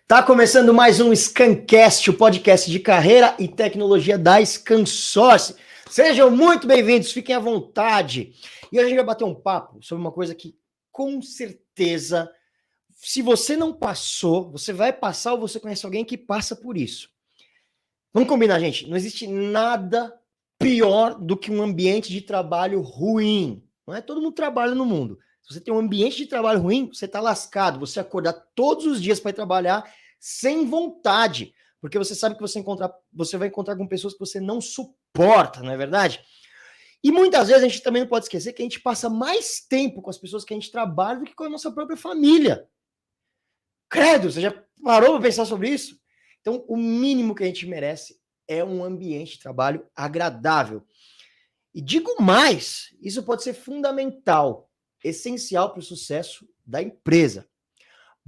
Tá começando mais um Scancast, o podcast de carreira e tecnologia da Scansource. Sejam muito bem-vindos, fiquem à vontade. E hoje a gente vai bater um papo sobre uma coisa que, com certeza, se você não passou, você vai passar ou você conhece alguém que passa por isso. Vamos combinar, gente, não existe nada pior do que um ambiente de trabalho ruim. Não é todo mundo trabalha no mundo. Se você tem um ambiente de trabalho ruim, você está lascado. Você acordar todos os dias para ir trabalhar sem vontade, porque você sabe que você vai encontrar com pessoas que você não suporta, não é verdade? E muitas vezes a gente também não pode esquecer que a gente passa mais tempo com as pessoas que a gente trabalha do que com a nossa própria família. Credo, você já parou para pensar sobre isso? Então, o mínimo que a gente merece é um ambiente de trabalho agradável. E digo mais, isso pode ser fundamental, essencial para o sucesso da empresa.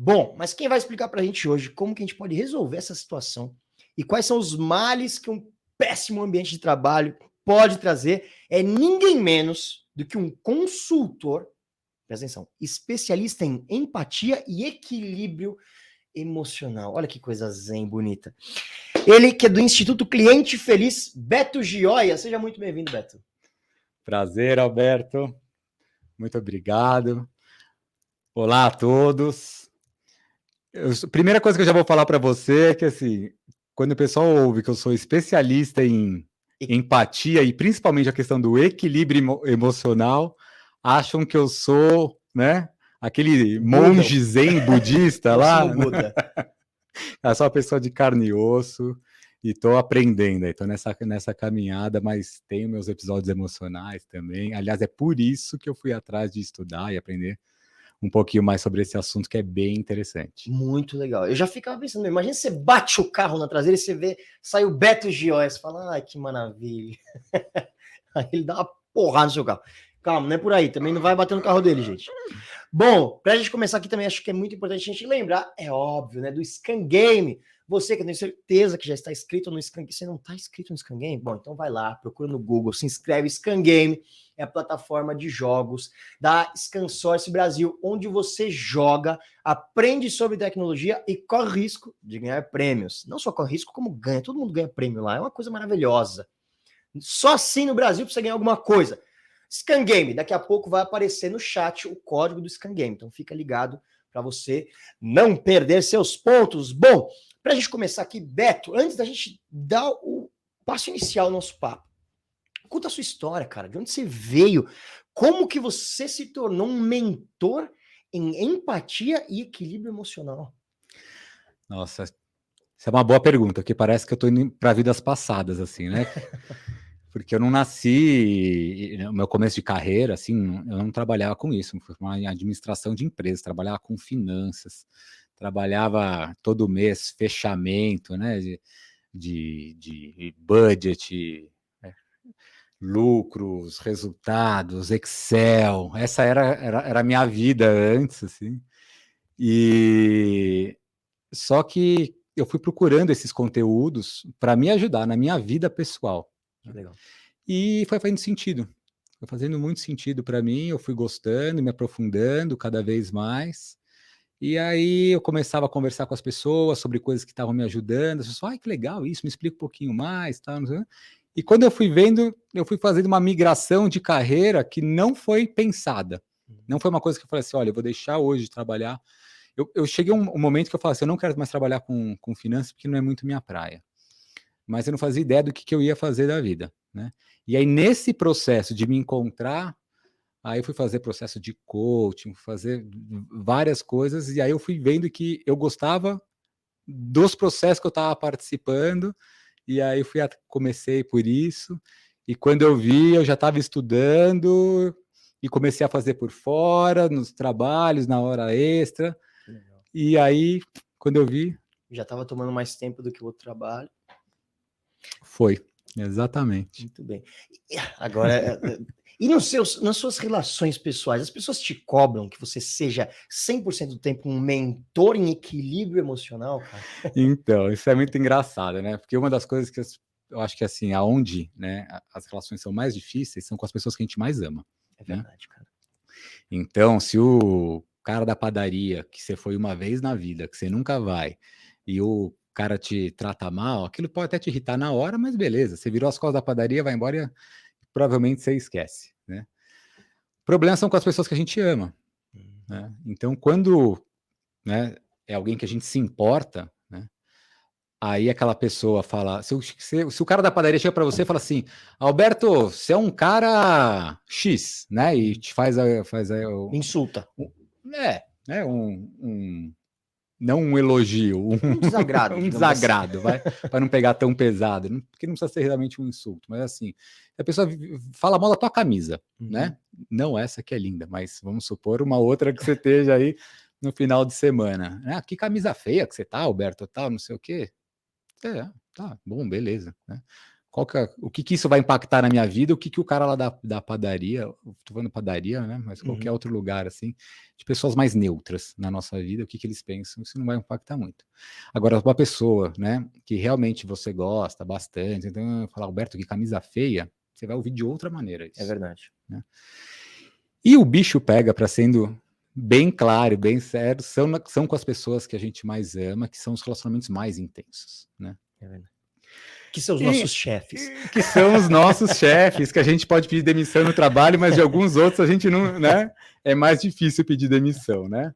Bom, mas quem vai explicar para a gente hoje como que a gente pode resolver essa situação e quais são os males que um péssimo ambiente de trabalho pode trazer é ninguém menos do que um consultor, presta atenção, especialista em empatia e equilíbrio emocional. Olha que coisa zen bonita. Ele que é do Instituto Cliente Feliz, Beto Gioia. Seja muito bem-vindo, Beto. Prazer, Alberto. Muito obrigado. Olá a todos. Primeira coisa que eu já vou falar para você é que, assim, quando o pessoal ouve que eu sou especialista em empatia e principalmente a questão do equilíbrio emocional, acham que eu sou, né, aquele monge zen budista lá. Buda. Eu sou uma pessoa de carne e osso e estou aprendendo, estou nessa caminhada, mas tenho meus episódios emocionais também. Aliás, é por isso que eu fui atrás de estudar e aprender um pouquinho mais sobre esse assunto, que é bem interessante. Muito legal. Eu já ficava pensando, imagina você bate o carro na traseira e você vê, sai o Beto Gioia, você fala, ai, que maravilha. Aí ele dá uma porrada no seu carro. Calma, não é por aí, também não vai bater no carro dele, gente. Bom, pra gente começar aqui também, acho que é muito importante a gente lembrar, é óbvio, né, do Scan Game. Você que eu tenho certeza que já está inscrito no Scan Game, você não está inscrito no Scan Game? Bom, então vai lá, procura no Google, se inscreve, Scan Game é a plataforma de jogos da Scansource Brasil, onde você joga, aprende sobre tecnologia e corre risco de ganhar prêmios. Não só corre risco, como ganha, todo mundo ganha prêmio lá, é uma coisa maravilhosa. Só assim no Brasil pra você ganhar alguma coisa. Scan Game, daqui a pouco vai aparecer no chat o código do Scan Game, então fica ligado para você não perder seus pontos. Bom, para a gente começar aqui, Beto, antes da gente dar o passo inicial ao nosso papo, conta a sua história, cara, de onde você veio, como que você se tornou um mentor em empatia e equilíbrio emocional? Nossa, essa é uma boa pergunta, que parece que eu estou indo para vidas passadas, assim, né? Porque eu não nasci, no meu começo de carreira, assim, eu não trabalhava com isso, foi uma administração de empresas, trabalhava com finanças, trabalhava todo mês fechamento, né, de budget, lucros, resultados, Excel, essa era a minha vida antes, assim, e só que eu fui procurando esses conteúdos para me ajudar na minha vida pessoal. Legal. E foi fazendo muito sentido para mim, eu fui gostando, me aprofundando cada vez mais, e aí eu começava a conversar com as pessoas sobre coisas que estavam me ajudando, as pessoas, ai, que legal isso, me explica um pouquinho mais, tal, não sei. E quando eu fui vendo, eu fui fazendo uma migração de carreira que não foi pensada, não foi uma coisa que eu falei assim, olha, eu vou deixar hoje de trabalhar. Eu cheguei a um momento que eu falei assim, eu não quero mais trabalhar com finanças porque não é muito minha praia, mas eu não fazia ideia do que eu ia fazer da vida, né? E aí, nesse processo de me encontrar, aí eu fui fazer processo de coaching, fazer várias coisas, e aí eu fui vendo que eu gostava dos processos que eu estava participando, e aí comecei por isso, e quando eu vi, eu já estava estudando, e comecei a fazer por fora, nos trabalhos, na hora extra, e aí, quando eu vi... Já estava tomando mais tempo do que o outro trabalho. Foi, exatamente. Muito bem. Agora, e nas suas relações pessoais, as pessoas te cobram que você seja 100% do tempo um mentor em equilíbrio emocional, cara? Então, isso é muito engraçado, né? Porque uma das coisas que eu acho que, assim, aonde, né, as relações são mais difíceis são com as pessoas que a gente mais ama. É verdade, né? Então, se o cara da padaria, que você foi uma vez na vida, que você nunca vai, e o cara te trata mal, aquilo pode até te irritar na hora, mas beleza, você virou as costas da padaria, vai embora e provavelmente você esquece, né? Problemas são com as pessoas que a gente ama, né? Então, quando, né, é alguém que a gente se importa, né? Aí aquela pessoa fala, se o cara da padaria chega para você e fala assim, Alberto, você é um cara X, né? E te Insulta. né? Não um elogio, Um desagrado, um digamos assim. desagrado, vai, para não pegar tão pesado, porque não precisa ser realmente um insulto, mas assim, a pessoa fala mal da tua camisa, né? Não essa que é linda, mas vamos supor uma outra que você esteja aí no final de semana. Ah, que camisa feia que você tá, Alberto, tal, não sei o quê. Tá, bom, beleza, né? O que isso vai impactar na minha vida? O que o cara lá da padaria, tô falando padaria, né? Mas qualquer outro lugar, assim, de pessoas mais neutras na nossa vida, o que eles pensam? Isso não vai impactar muito. Agora, uma pessoa, né, que realmente você gosta bastante, então, falar, Alberto, que camisa feia, você vai ouvir de outra maneira isso. É verdade. Né? E o bicho pega, para sendo bem claro, bem sério, são com as pessoas que a gente mais ama, que são os relacionamentos mais intensos, né? É verdade. Que são os nossos chefes. Que são os nossos chefes, que a gente pode pedir demissão no trabalho, mas de alguns outros a gente não, né? É mais difícil pedir demissão, né?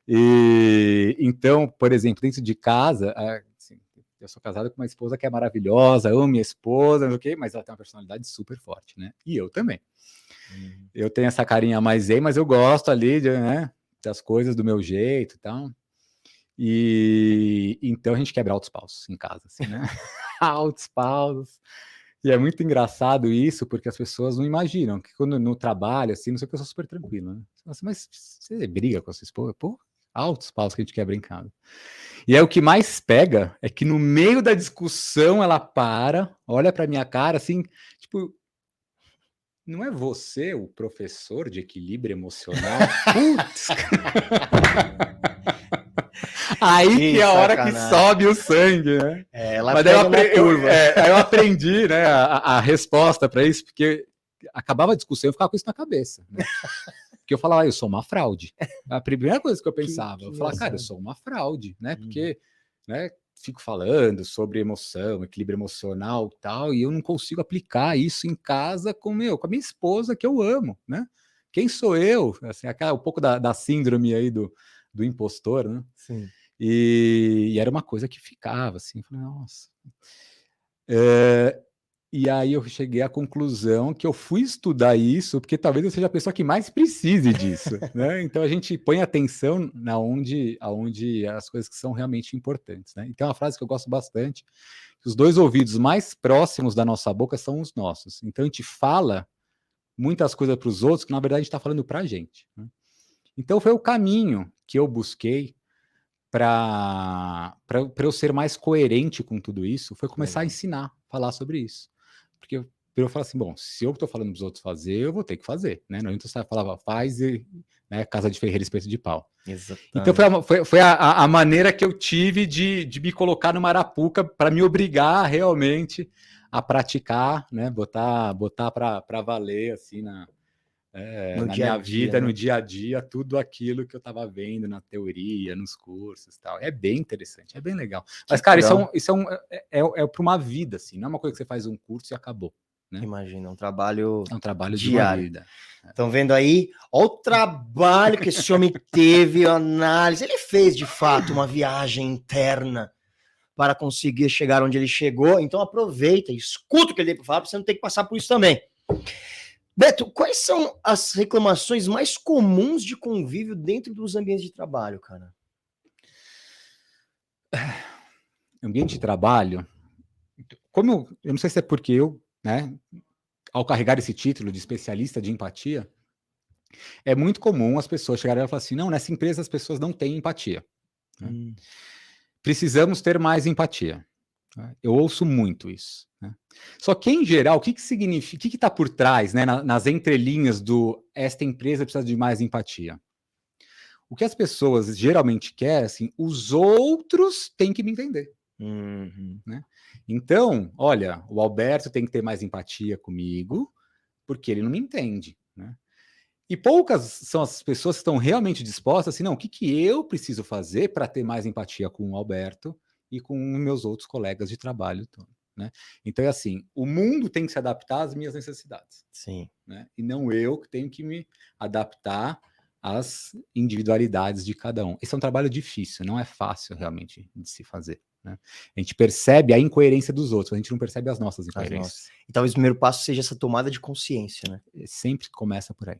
E então, por exemplo, dentro de casa, assim, eu sou casado com uma esposa que é maravilhosa, amo minha esposa, não sei o quê, mas ela tem uma personalidade super forte, né? E eu também. Eu tenho essa carinha mais zen, mas eu gosto ali né, das coisas do meu jeito e tal. E então a gente quebra altos paus em casa, assim, né? Altos paus. E é muito engraçado isso, porque as pessoas não imaginam que quando no trabalho, assim, não sei o que, eu sou super tranquilo, né? Mas você briga com a sua esposa? Pô, altos paus que a gente quebra em casa. E aí o que mais pega é que no meio da discussão ela para, olha pra minha cara, assim, tipo, não é você o professor de equilíbrio emocional? Putz! Aí que é a hora que sobe o sangue, né? Ela mas daí aí eu aprendi, né, a resposta para isso, porque acabava a discussão e eu ficava com isso na cabeça. Né? Porque eu falava, eu sou uma fraude. A primeira coisa que eu pensava, eu falava, cara, eu sou uma fraude, né? Porque, né, fico falando sobre emoção, equilíbrio emocional e tal, e eu não consigo aplicar isso em casa com a minha esposa, que eu amo, né? Quem sou eu? Assim, um pouco da síndrome aí do impostor, né? Sim. E era uma coisa que ficava assim, falei, nossa. E aí eu cheguei à conclusão que eu fui estudar isso, porque talvez eu seja a pessoa que mais precise disso, né? Então a gente põe atenção aonde as coisas que são realmente importantes, né? Então é uma frase que eu gosto bastante, que os dois ouvidos mais próximos da nossa boca são os nossos. Então a gente fala muitas coisas para os outros que na verdade a gente está falando para a gente. Né? Então foi o caminho que eu busquei para eu ser mais coerente com tudo isso, foi começar a ensinar, falar sobre isso. Porque eu falo assim, bom, se eu estou falando para os outros fazer, eu vou ter que fazer, né? Não então você falava, faz e, né, casa de ferreiro, espeto de pau. Exatamente. Então foi a maneira que eu tive de me colocar numa arapuca para me obrigar realmente a praticar, né? Botar para valer, assim, na minha vida, né? No dia a dia, tudo aquilo que eu estava vendo na teoria, nos cursos e tal. É bem interessante, é bem legal. Mas, cara, isso é para uma vida, assim, não é uma coisa que você faz um curso e acabou. Né? Imagina, um trabalho diário. De uma vida. Estão vendo aí? Olha o trabalho que esse homem teve, a análise. Ele fez, de fato, uma viagem interna para conseguir chegar onde ele chegou. Então aproveita, escuta o que ele tem para falar, para você não ter que passar por isso também. Beto, quais são as reclamações mais comuns de convívio dentro dos ambientes de trabalho, cara? Ambiente de trabalho, como eu não sei se é porque eu, né, ao carregar esse título de especialista de empatia, é muito comum as pessoas chegarem e falar assim, não, nessa empresa as pessoas não têm empatia. Né? Precisamos ter mais empatia. Eu ouço muito isso. Né? Só que, em geral, o que significa, o que está por trás, né, nas entrelinhas do esta empresa precisa de mais empatia? O que as pessoas geralmente querem, assim, os outros têm que me entender. Né? Então, olha, o Alberto tem que ter mais empatia comigo, porque ele não me entende. Né? E poucas são as pessoas que estão realmente dispostas assim, não, o que, que eu preciso fazer para ter mais empatia com o Alberto e com meus outros colegas de trabalho, né? Então é assim, o mundo tem que se adaptar às minhas necessidades. Sim. Né? E não eu que tenho que me adaptar às individualidades de cada um. Esse é um trabalho difícil, não é fácil realmente de se fazer. Né? A gente percebe a incoerência dos outros, a gente não percebe as nossas incoerências. E talvez o primeiro passo seja essa tomada de consciência, né? Sempre começa por aí.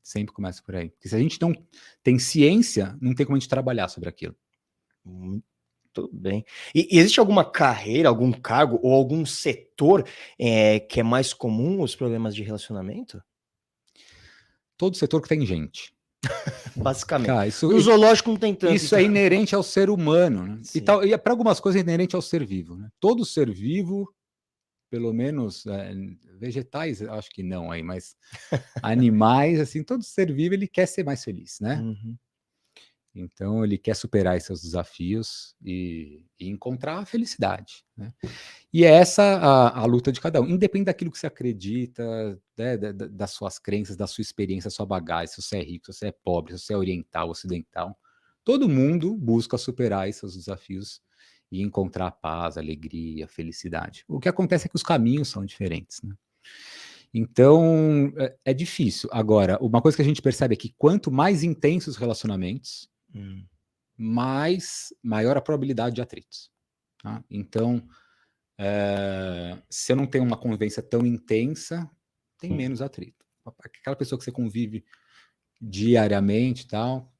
Sempre começa por aí. Porque se a gente não tem ciência, não tem como a gente trabalhar sobre aquilo. Muito bem. E existe alguma carreira, algum cargo ou algum setor que é mais comum os problemas de relacionamento? Todo setor que tem gente. Basicamente. Cara, isso, No zoológico não tem tanto. isso é inerente ao ser humano. Né? Sim. E para algumas coisas é inerente ao ser vivo. Né? Todo ser vivo, pelo menos vegetais, acho que não aí, mas animais, assim, todo ser vivo ele quer ser mais feliz, né? Uhum. Então ele quer superar esses seus desafios e encontrar a felicidade, né? E é essa a luta de cada um, independente daquilo que você acredita, né, das suas crenças, da sua experiência, da sua bagagem, se você é rico, se você é pobre, se você é oriental, ocidental, todo mundo busca superar esses seus desafios e encontrar paz, alegria, felicidade. O que acontece é que os caminhos são diferentes, né? Então, é difícil. Agora, uma coisa que a gente percebe é que quanto mais intensos os relacionamentos, maior a probabilidade de atritos. Tá? Então, se eu não tenho uma convivência tão intensa, tem menos atrito. Aquela pessoa que você convive diariamente e tal,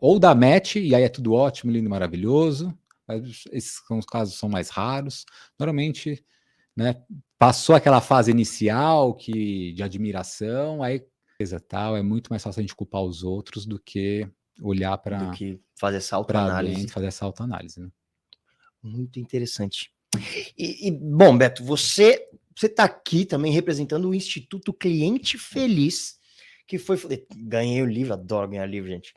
ou dá match, e aí é tudo ótimo, lindo, maravilhoso, mas esses são os casos são mais raros. Normalmente, né, passou aquela fase inicial de admiração, aí tal, é muito mais fácil a gente culpar os outros do que olhar para do que fazer essa autoanálise. fazer essa autoanálise, né? Muito interessante. Bom, Beto, você está aqui também representando o Instituto Cliente Feliz, que foi... Ganhei o livro, adoro ganhar livro, gente.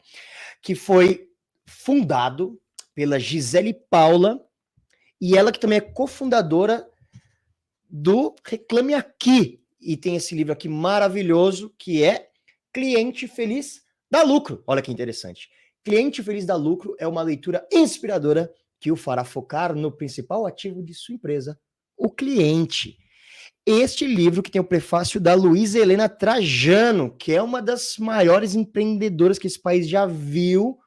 Que foi fundado pela Gisele Paula, e ela que também é cofundadora do Reclame Aqui. E tem esse livro aqui maravilhoso, que é Cliente Feliz dá Lucro. Olha que interessante. Cliente Feliz dá Lucro é uma leitura inspiradora que o fará focar no principal ativo de sua empresa, o cliente. Este livro que tem o prefácio da Luísa Helena Trajano, que é uma das maiores empreendedoras que esse país já viu,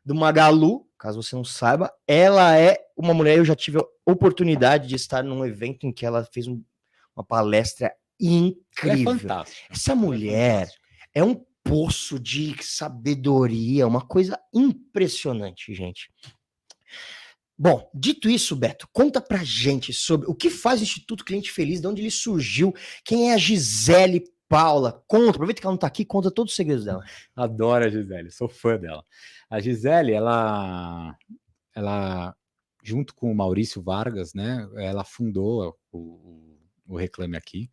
do Magalu, caso você não saiba. Ela é uma mulher, eu já tive a oportunidade de estar num evento em que ela fez uma palestra incrível. É fantástico. Essa mulher é um poço de sabedoria, uma coisa impressionante, gente. Bom, dito isso, Beto, conta pra gente sobre o que faz o Instituto Cliente Feliz, de onde ele surgiu, quem é a Gisele Paula. Conta, aproveita que ela não tá aqui, conta todos os segredos dela. Adoro a Gisele, sou fã dela. A Gisele, ela junto com o Maurício Vargas, né, ela fundou o Reclame Aqui.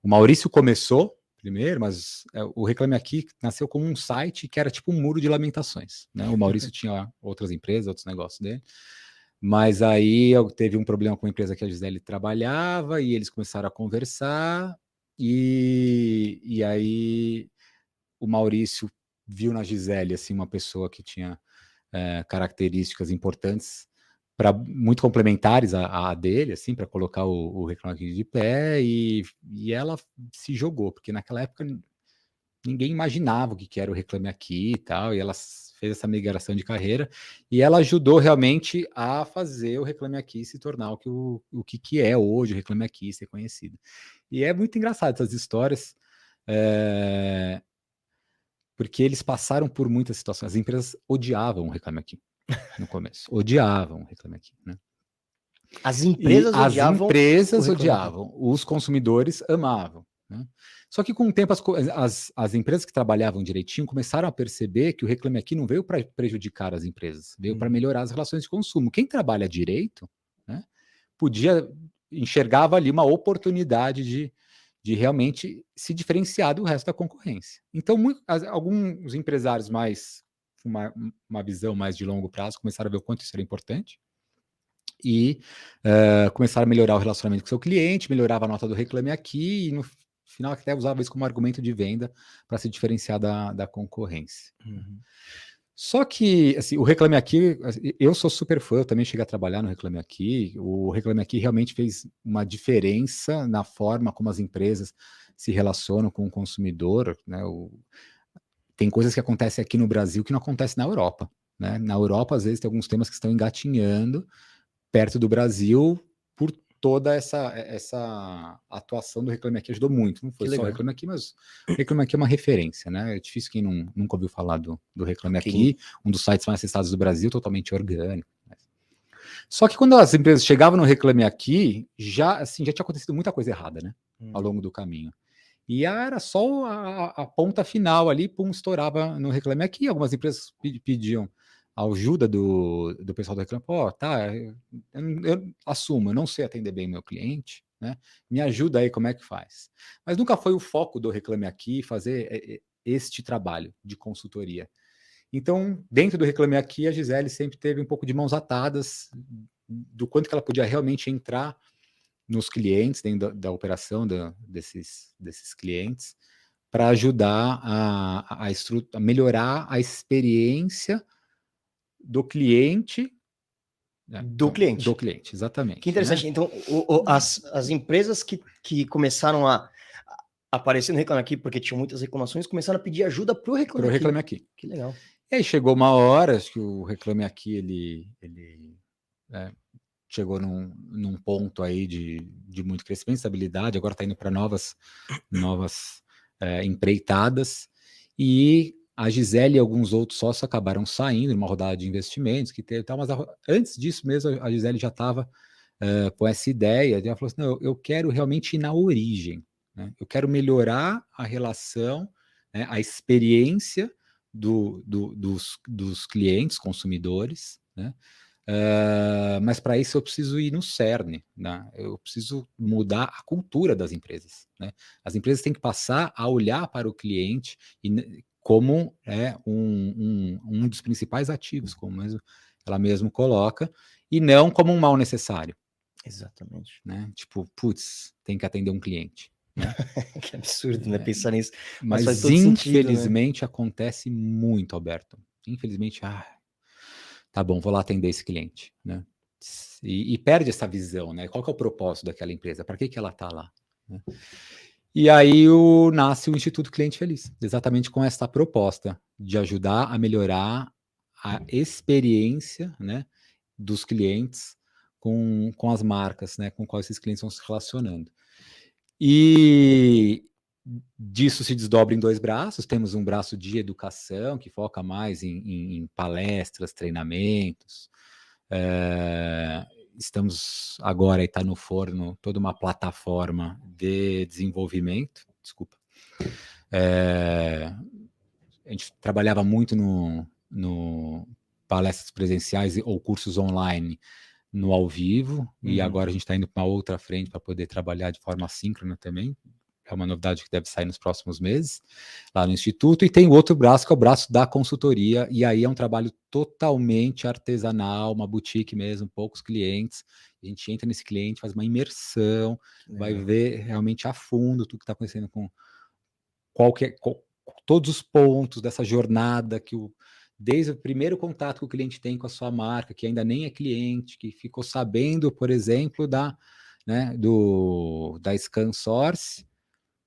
O Maurício começou primeiro, mas o Reclame Aqui nasceu como um site que era tipo um muro de lamentações, né? O Maurício tinha outras empresas, outros negócios dele, mas aí teve um problema com a empresa que a Gisele trabalhava e eles começaram a conversar e aí o Maurício viu na Gisele assim, uma pessoa que tinha características importantes, muito complementares a dele, assim, para colocar o Reclame Aqui de pé, e ela se jogou, porque naquela época ninguém imaginava o que era o Reclame Aqui e tal, e ela fez essa migração de carreira, e ela ajudou realmente a fazer o Reclame Aqui se tornar o que é hoje o Reclame Aqui, ser conhecido. E é muito engraçado essas histórias, porque eles passaram por muitas situações. As empresas odiavam o Reclame Aqui no começo, odiavam o Reclame Aqui, né? As empresas odiavam, os consumidores amavam, né? Só que com o tempo as empresas que trabalhavam direitinho começaram a perceber que o Reclame Aqui não veio para prejudicar as empresas, veio para melhorar as relações de consumo. Quem trabalha direito, né, enxergava ali uma oportunidade de realmente se diferenciar do resto da concorrência. Então, alguns empresários mais uma visão mais de longo prazo começaram a ver o quanto isso era importante e começaram a melhorar o relacionamento com o seu cliente, melhorava a nota do Reclame Aqui, e final até usava isso como argumento de venda para se diferenciar da concorrência. Só que, assim, o Reclame Aqui, eu sou super fã, eu também cheguei a trabalhar no Reclame Aqui. O Reclame Aqui realmente fez uma diferença na forma como as empresas se relacionam com o consumidor, né? Tem coisas que acontecem aqui no Brasil que não acontecem na Europa, né? Na Europa, às vezes, tem alguns temas que estão engatinhando perto do Brasil por toda essa atuação do Reclame Aqui, ajudou muito. Não foi só o Reclame Aqui, mas o Reclame Aqui é uma referência, né? É difícil quem nunca ouviu falar do Reclame Aqui, um dos sites mais acessados do Brasil, totalmente orgânico. Só que quando as empresas chegavam no Reclame Aqui, já tinha acontecido muita coisa errada, né? Ao longo do caminho. E era só a ponta final ali, pum, estourava no Reclame Aqui. Algumas empresas pediam a ajuda do pessoal do Reclame. Pô, tá, eu assumo, eu não sei atender bem meu cliente, né? Me ajuda aí, como é que faz? Mas nunca foi o foco do Reclame Aqui fazer este trabalho de consultoria. Então, dentro do Reclame Aqui, a Gisele sempre teve um pouco de mãos atadas do quanto que ela podia realmente entrar nos clientes, dentro da operação desses clientes, para ajudar a melhorar a experiência do cliente. Né? Do cliente. Do cliente, exatamente. Que interessante. Né? Então, as empresas que começaram a aparecer no Reclame Aqui, porque tinham muitas reclamações, começaram a pedir ajuda para o Reclame Aqui. Que legal. E aí chegou uma hora, acho que o Reclame Aqui, ele chegou num ponto aí de muito crescimento, estabilidade, agora está indo para novas empreitadas, e a Gisele e alguns outros sócios acabaram saindo numa rodada de investimentos que teve, mas antes disso mesmo a Gisele já estava com essa ideia, ela falou assim, não, eu quero realmente ir na origem, né? Eu quero melhorar a relação, né, a experiência dos clientes, consumidores, né? Mas para isso eu preciso ir no cerne, né? Eu preciso mudar a cultura das empresas, né? As empresas têm que passar a olhar para o cliente como um dos principais ativos, como ela mesmo coloca, e não como um mal necessário. Exatamente. Né? Tipo, putz, tem que atender um cliente. Né? Que absurdo, né? Pensar nisso. Mas faz todo infelizmente sentido, né? acontece muito, Alberto. Infelizmente, tá bom, vou lá atender esse cliente, né? E perde essa visão, né? Qual que é o propósito daquela empresa? Para que ela está lá? Né? E aí nasce o Instituto Cliente Feliz, exatamente com essa proposta de ajudar a melhorar a experiência, né, dos clientes com as marcas, né, com quais esses clientes estão se relacionando. E disso se desdobra em dois braços. Temos um braço de educação, que foca mais em palestras, treinamentos. Estamos agora, está no forno, toda uma plataforma de desenvolvimento. Desculpa. A gente trabalhava muito no palestras presenciais ou cursos online no ao vivo, e agora a gente está indo para uma outra frente para poder trabalhar de forma assíncrona também. É uma novidade que deve sair nos próximos meses, lá no Instituto. E tem o outro braço, que é o braço da consultoria, e aí é um trabalho totalmente artesanal, uma boutique mesmo, poucos clientes. A gente entra nesse cliente, faz uma imersão, vai ver realmente a fundo tudo que está acontecendo com todos os pontos dessa jornada, desde o primeiro contato que o cliente tem com a sua marca, que ainda nem é cliente, que ficou sabendo, por exemplo, da ScanSource,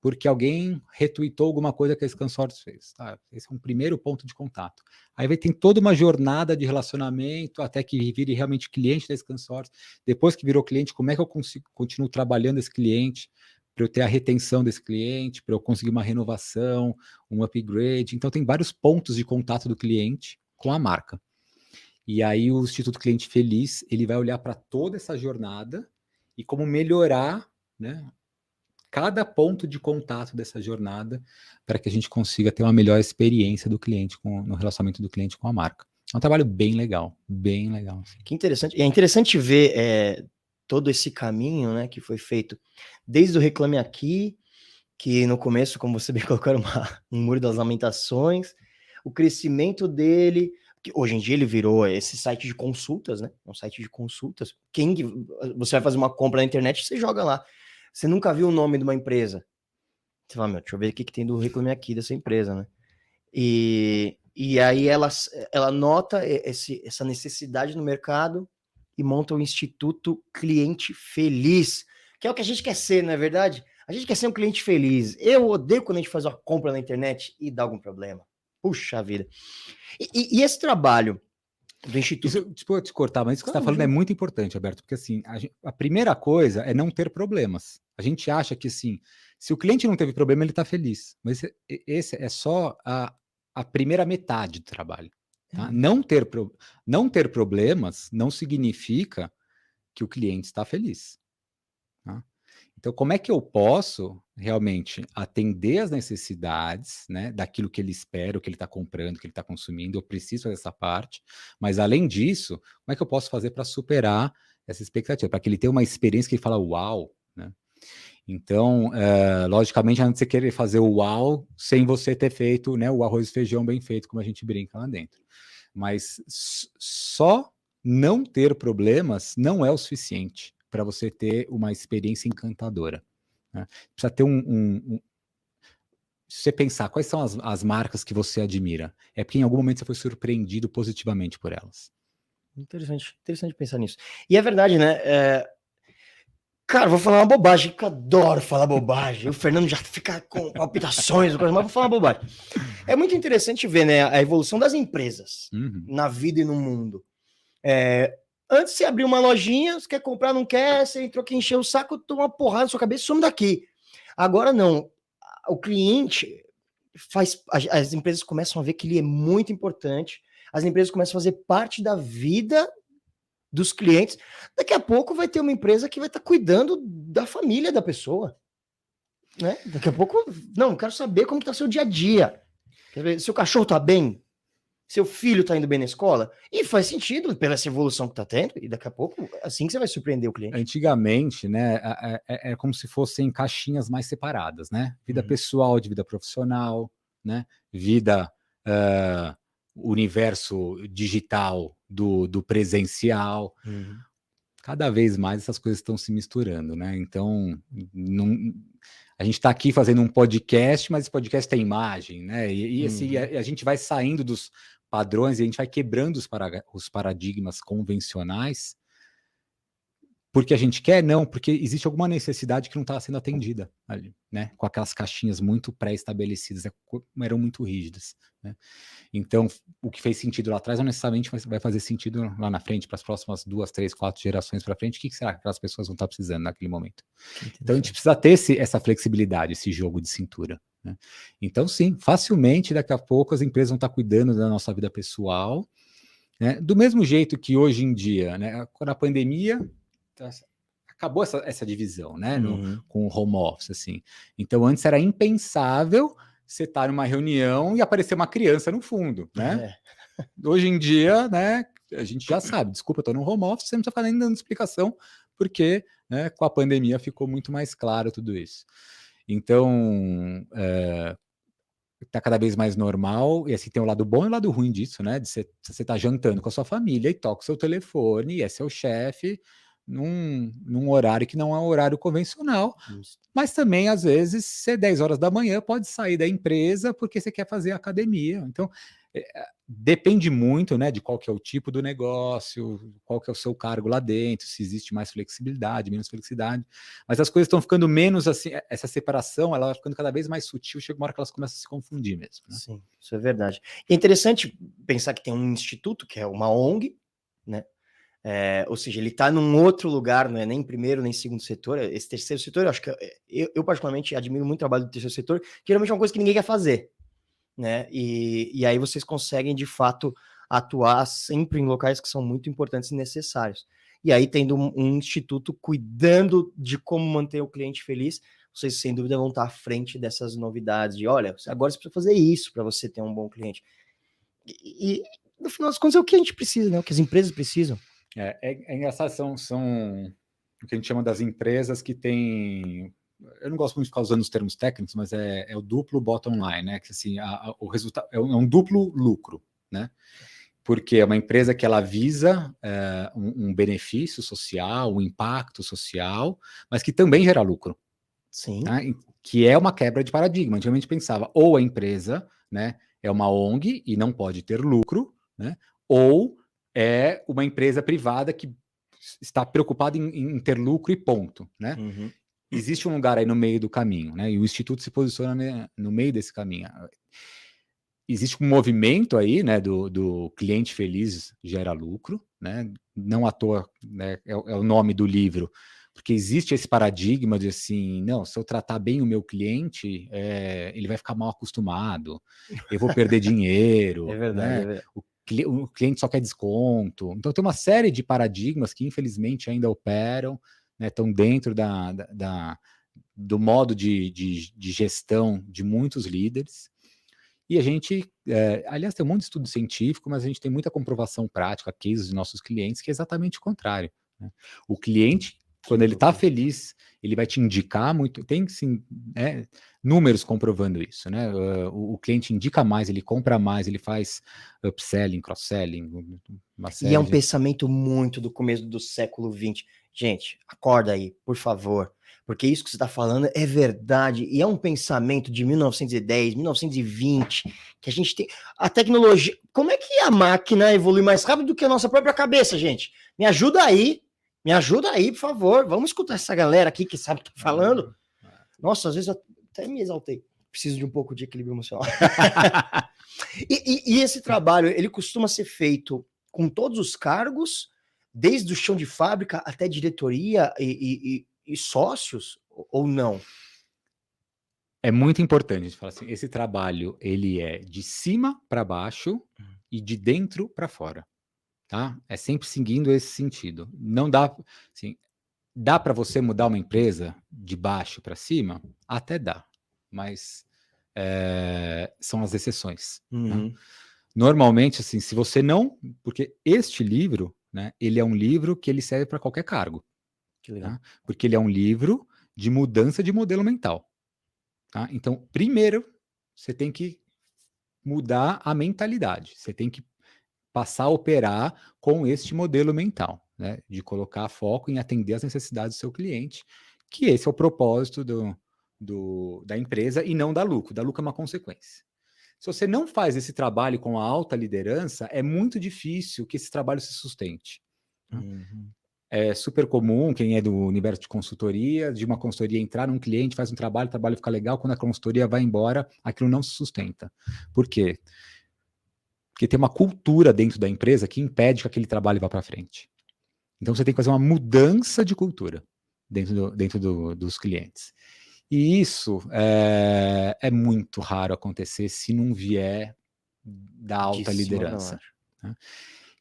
porque alguém retweetou alguma coisa que a ScanSource fez. Tá? Esse é um primeiro ponto de contato. Aí tem toda uma jornada de relacionamento até que vire realmente cliente da ScanSource. Depois que virou cliente, como é que eu continuo trabalhando esse cliente para eu ter a retenção desse cliente, para eu conseguir uma renovação, um upgrade. Então tem vários pontos de contato do cliente com a marca. E aí o Instituto Cliente Feliz, ele vai olhar para toda essa jornada e como melhorar, né, cada ponto de contato dessa jornada para que a gente consiga ter uma melhor experiência do cliente no relacionamento do cliente com a marca. É um trabalho bem legal, bem legal. Que interessante. E é interessante ver todo esse caminho, né, que foi feito desde o Reclame Aqui, que no começo, como você bem colocou, era um muro das lamentações, o crescimento dele, que hoje em dia ele virou esse site de consultas, né? Um site de consultas. Você vai fazer uma compra na internet, você joga lá. Você nunca viu o nome de uma empresa? Você fala, meu, deixa eu ver o que tem do Reclame Aqui dessa empresa, né? E aí ela nota essa necessidade no mercado e monta o Instituto Cliente Feliz, que é o que a gente quer ser, não é verdade? A gente quer ser um cliente feliz. Eu odeio quando a gente faz uma compra na internet e dá algum problema. Puxa vida. E esse trabalho do Instituto... Isso, desculpa te cortar, mas isso que você está falando é muito importante, Alberto, porque assim, a primeira coisa é não ter problemas. A gente acha que assim, se o cliente não teve problema, ele está feliz. Mas esse é só a primeira metade do trabalho. Tá? Não ter problemas não significa que o cliente está feliz. Tá? Então, como é que eu posso realmente atender as necessidades, né, daquilo que ele espera, o que ele está comprando, o que ele está consumindo? Eu preciso dessa parte, mas além disso, como é que eu posso fazer para superar essa expectativa, para que ele tenha uma experiência que ele fala uau, né? Então, logicamente, antes de você querer fazer o uau sem você ter feito, né, o arroz e feijão bem feito, como a gente brinca lá dentro. Mas só não ter problemas não é o suficiente para você ter uma experiência encantadora. Né? Precisa ter se você pensar quais são as marcas que você admira, é porque em algum momento você foi surpreendido positivamente por elas. Interessante pensar nisso. E é verdade, né? Cara, vou falar uma bobagem, que eu adoro falar bobagem. O Fernando já fica com palpitações, mas vou falar uma bobagem. É muito interessante ver, né, a evolução das empresas na vida e no mundo. Antes você abriu uma lojinha, você quer comprar, não quer, você entrou aqui, encheu o saco, toma uma porrada na sua cabeça e some daqui. Agora não. O cliente as empresas começam a ver que ele é muito importante, as empresas começam a fazer parte da vida dos clientes. Daqui a pouco vai ter uma empresa que vai estar cuidando da família da pessoa. Né? Daqui a pouco, não, quero saber como está seu dia a dia. Quer ver, seu cachorro está bem? Seu filho está indo bem na escola? E faz sentido pela essa evolução que está tendo, e daqui a pouco, assim que você vai surpreender o cliente. Antigamente, né, é como se fossem caixinhas mais separadas, né? Vida pessoal de vida profissional, né? Vida, universo digital do presencial. Cada vez mais essas coisas estão se misturando, né? Então, a gente está aqui fazendo um podcast, mas esse podcast tem imagem, né? A gente vai saindo dos padrões e a gente vai quebrando os paradigmas convencionais. Porque a gente quer? Não, porque existe alguma necessidade que não está sendo atendida ali, né? Com aquelas caixinhas muito pré-estabelecidas, eram muito rígidas, né? Então, o que fez sentido lá atrás não necessariamente vai fazer sentido lá na frente, para as próximas 2, 3, 4 gerações para frente. O que será que aquelas pessoas vão estar precisando naquele momento? Então, a gente precisa ter essa flexibilidade, esse jogo de cintura, né? Então, sim, facilmente, daqui a pouco, as empresas vão estar cuidando da nossa vida pessoal, né? Do mesmo jeito que hoje em dia, né? Quando a pandemia... acabou essa divisão, né, com o home office, assim. Então, antes era impensável você estar numa reunião e aparecer uma criança no fundo, né? Hoje em dia, né, a gente já sabe, desculpa, eu tô no home office, você não precisa ficar nem dando explicação, porque, né, com a pandemia ficou muito mais claro tudo isso. Então, tá cada vez mais normal, e assim, tem o lado bom e o lado ruim disso, né, de você tá jantando com a sua família e toca o seu telefone, e é seu chefe, num horário que não é um horário convencional, mas também, às vezes, se é 10 horas da manhã, pode sair da empresa porque você quer fazer academia. Então, depende muito, né, de qual que é o tipo do negócio, qual que é o seu cargo lá dentro, se existe mais flexibilidade, menos flexibilidade, mas as coisas estão ficando menos assim, essa separação, ela vai ficando cada vez mais sutil, chega uma hora que elas começam a se confundir mesmo, né? Sim, isso é verdade. É interessante pensar que tem um instituto, que é uma ONG, né? Ou seja, ele está num outro lugar, não é nem primeiro nem segundo setor. Esse terceiro setor, eu acho que eu particularmente admiro muito o trabalho do terceiro setor, que geralmente é uma coisa que ninguém quer fazer, né? E aí vocês conseguem de fato atuar sempre em locais que são muito importantes e necessários. E aí, tendo um instituto cuidando de como manter o cliente feliz, vocês sem dúvida vão estar à frente dessas novidades de, olha, agora você precisa fazer isso para você ter um bom cliente. E no final das contas é o que a gente precisa, né? O que as empresas precisam. É engraçado, são o que a gente chama das empresas que tem... Eu não gosto muito de ficar usando os termos técnicos, mas é o duplo bottom line, né? Que assim, o resultado é um duplo lucro, né? Porque é uma empresa que ela visa um benefício social, um impacto social, mas que também gera lucro, Sim. Tá? Que é uma quebra de paradigma. Antigamente pensava, ou a empresa, né, é uma ONG e não pode ter lucro, né, ou é uma empresa privada que está preocupada em ter lucro e ponto, né? Uhum. Existe um lugar aí no meio do caminho, né? E o Instituto se posiciona, né, no meio desse caminho. Existe um movimento aí, né, do cliente feliz gera lucro, né? Não à toa, né, é o nome do livro, porque existe esse paradigma de assim, não, se eu tratar bem o meu cliente, ele vai ficar mal acostumado, eu vou perder dinheiro, É verdade, é né? verdade. O cliente só quer desconto. Então tem uma série de paradigmas que infelizmente ainda operam, né, estão dentro do modo de gestão de muitos líderes. E a gente, aliás, tem um monte de estudo científico, mas a gente tem muita comprovação prática, cases de nossos clientes, que é exatamente o contrário, né? O cliente, quando ele está feliz, ele vai te indicar muito, tem sim, números comprovando isso, né? O cliente indica mais, ele compra mais, ele faz upselling, cross-selling, uma E é série um de... pensamento muito do começo do século XX. Gente, acorda aí, por favor. Porque isso que você está falando é verdade. E é um pensamento de 1910, 1920, que a gente tem. A tecnologia. Como é que a máquina evolui mais rápido do que a nossa própria cabeça, gente? Me ajuda aí. Me ajuda aí, por favor. Vamos escutar essa galera aqui que sabe o que tá falando. Nossa, às vezes eu até me exaltei. Preciso de um pouco de equilíbrio emocional. E esse trabalho, ele costuma ser feito com todos os cargos, desde o chão de fábrica até diretoria e sócios, ou não? É muito importante a gente falar assim, esse trabalho, ele é de cima para baixo e de dentro para fora, tá? É sempre seguindo esse sentido. Não dá, assim, dá para você mudar uma empresa de baixo para cima? Até dá, mas são as exceções. Né? Uhum. Normalmente, assim, se você não... Porque este livro, né, ele é um livro que ele serve para qualquer cargo. Que legal. Tá? Porque ele é um livro de mudança de modelo mental. Tá? Então, primeiro, você tem que mudar a mentalidade. Você tem que passar a operar com este modelo mental, né? De colocar foco em atender as necessidades do seu cliente, que esse é o propósito da empresa e não da lucro. Da lucro é uma consequência. Se você não faz esse trabalho com a alta liderança, é muito difícil que esse trabalho se sustente. Uhum. É super comum, quem é do universo de consultoria, de uma consultoria entrar num cliente, faz um trabalho, o trabalho fica legal, quando a consultoria vai embora, aquilo não se sustenta. Por quê? Porque tem uma cultura dentro da empresa que impede que aquele trabalho vá para frente. Então você tem que fazer uma mudança de cultura dentro dos clientes. E isso é muito raro acontecer se não vier da alta liderança. Né?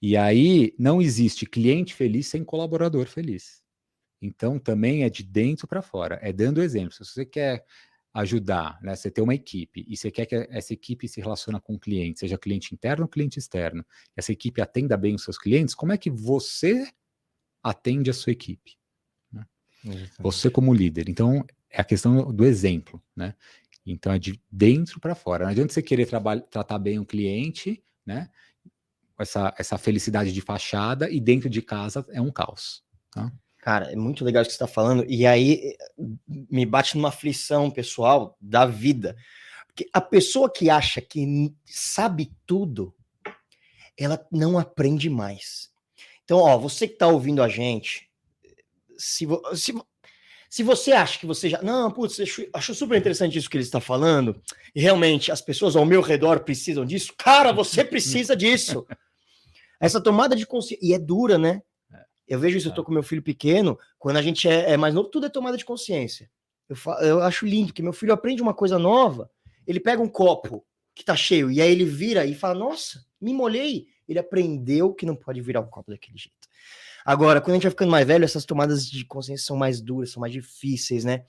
E aí não existe cliente feliz sem colaborador feliz. Então também é de dentro para fora, é dando exemplo. Se você quer ajudar, né, você tem uma equipe e você quer que essa equipe se relacione com o cliente, seja cliente interno ou cliente externo, que essa equipe atenda bem os seus clientes, como é que você atende a sua equipe? Né? Você como líder. Então é a questão do exemplo, né? Então é de dentro para fora. Não adianta você querer tratar bem o cliente, né? Essa felicidade de fachada e dentro de casa é um caos. Tá? Cara, é muito legal o que você está falando, e aí me bate numa aflição pessoal da vida. Porque a pessoa que acha que sabe tudo, ela não aprende mais. Então, ó, você que está ouvindo a gente, se você acha que você já. Não, putz, acho super interessante isso que ele está falando, e realmente as pessoas ao meu redor precisam disso, cara, você precisa disso. Essa tomada de consciência. E é dura, né? Eu vejo isso, eu tô com meu filho pequeno, quando a gente é mais novo, tudo é tomada de consciência. Eu acho lindo, que meu filho aprende uma coisa nova, ele pega um copo que tá cheio, e aí ele vira e fala, nossa, me molhei. Ele aprendeu que não pode virar um copo daquele jeito. Agora, quando a gente vai ficando mais velho, essas tomadas de consciência são mais duras, são mais difíceis, né?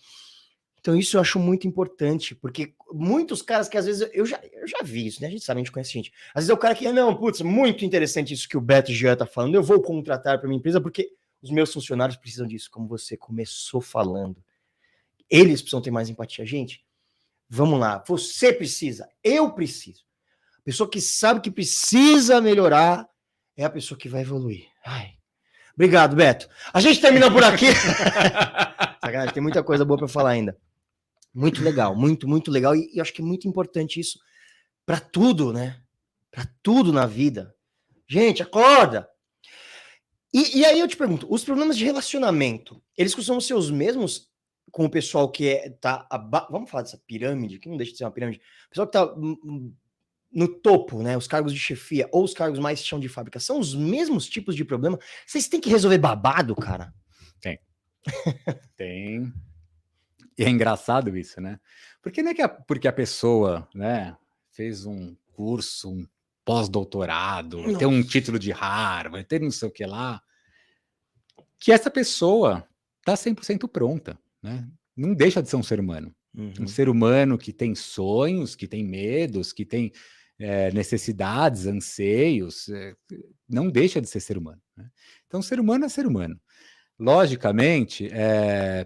Então isso eu acho muito importante, porque muitos caras que às vezes, eu já vi isso, né? A gente sabe, a gente conhece gente. Às vezes é o cara que, não, putz, muito interessante isso que o Beto Jean tá falando, eu vou contratar para minha empresa porque os meus funcionários precisam disso, como você começou falando. Eles precisam ter mais empatia. Gente, vamos lá, você precisa, eu preciso. A pessoa que sabe que precisa melhorar é a pessoa que vai evoluir. Ai. Obrigado, Beto. A gente termina por aqui. Sacanagem, tem muita coisa boa para falar ainda. Muito legal, muito legal. E eu acho que é muito importante isso para tudo, né? Para tudo na vida. Gente, acorda! E aí eu te pergunto, os problemas de relacionamento, eles costumam ser os mesmos com o pessoal que tá... Vamos falar dessa pirâmide, que não deixa de ser uma pirâmide. O pessoal que tá no topo, né? Os cargos de chefia ou os cargos mais chão de fábrica, são os mesmos tipos de problema? Vocês têm que resolver babado, cara? Tem. Tem. E é engraçado isso, né? Porque não é porque a pessoa, né, fez um curso, um pós-doutorado, tem um título de Harvard, tem não sei o que lá, que essa pessoa tá 100% pronta, né? Não deixa de ser um ser humano. Um ser humano que tem sonhos, que tem medos, que tem necessidades, anseios, não deixa de ser humano, né? Então, ser humano é ser humano. Logicamente,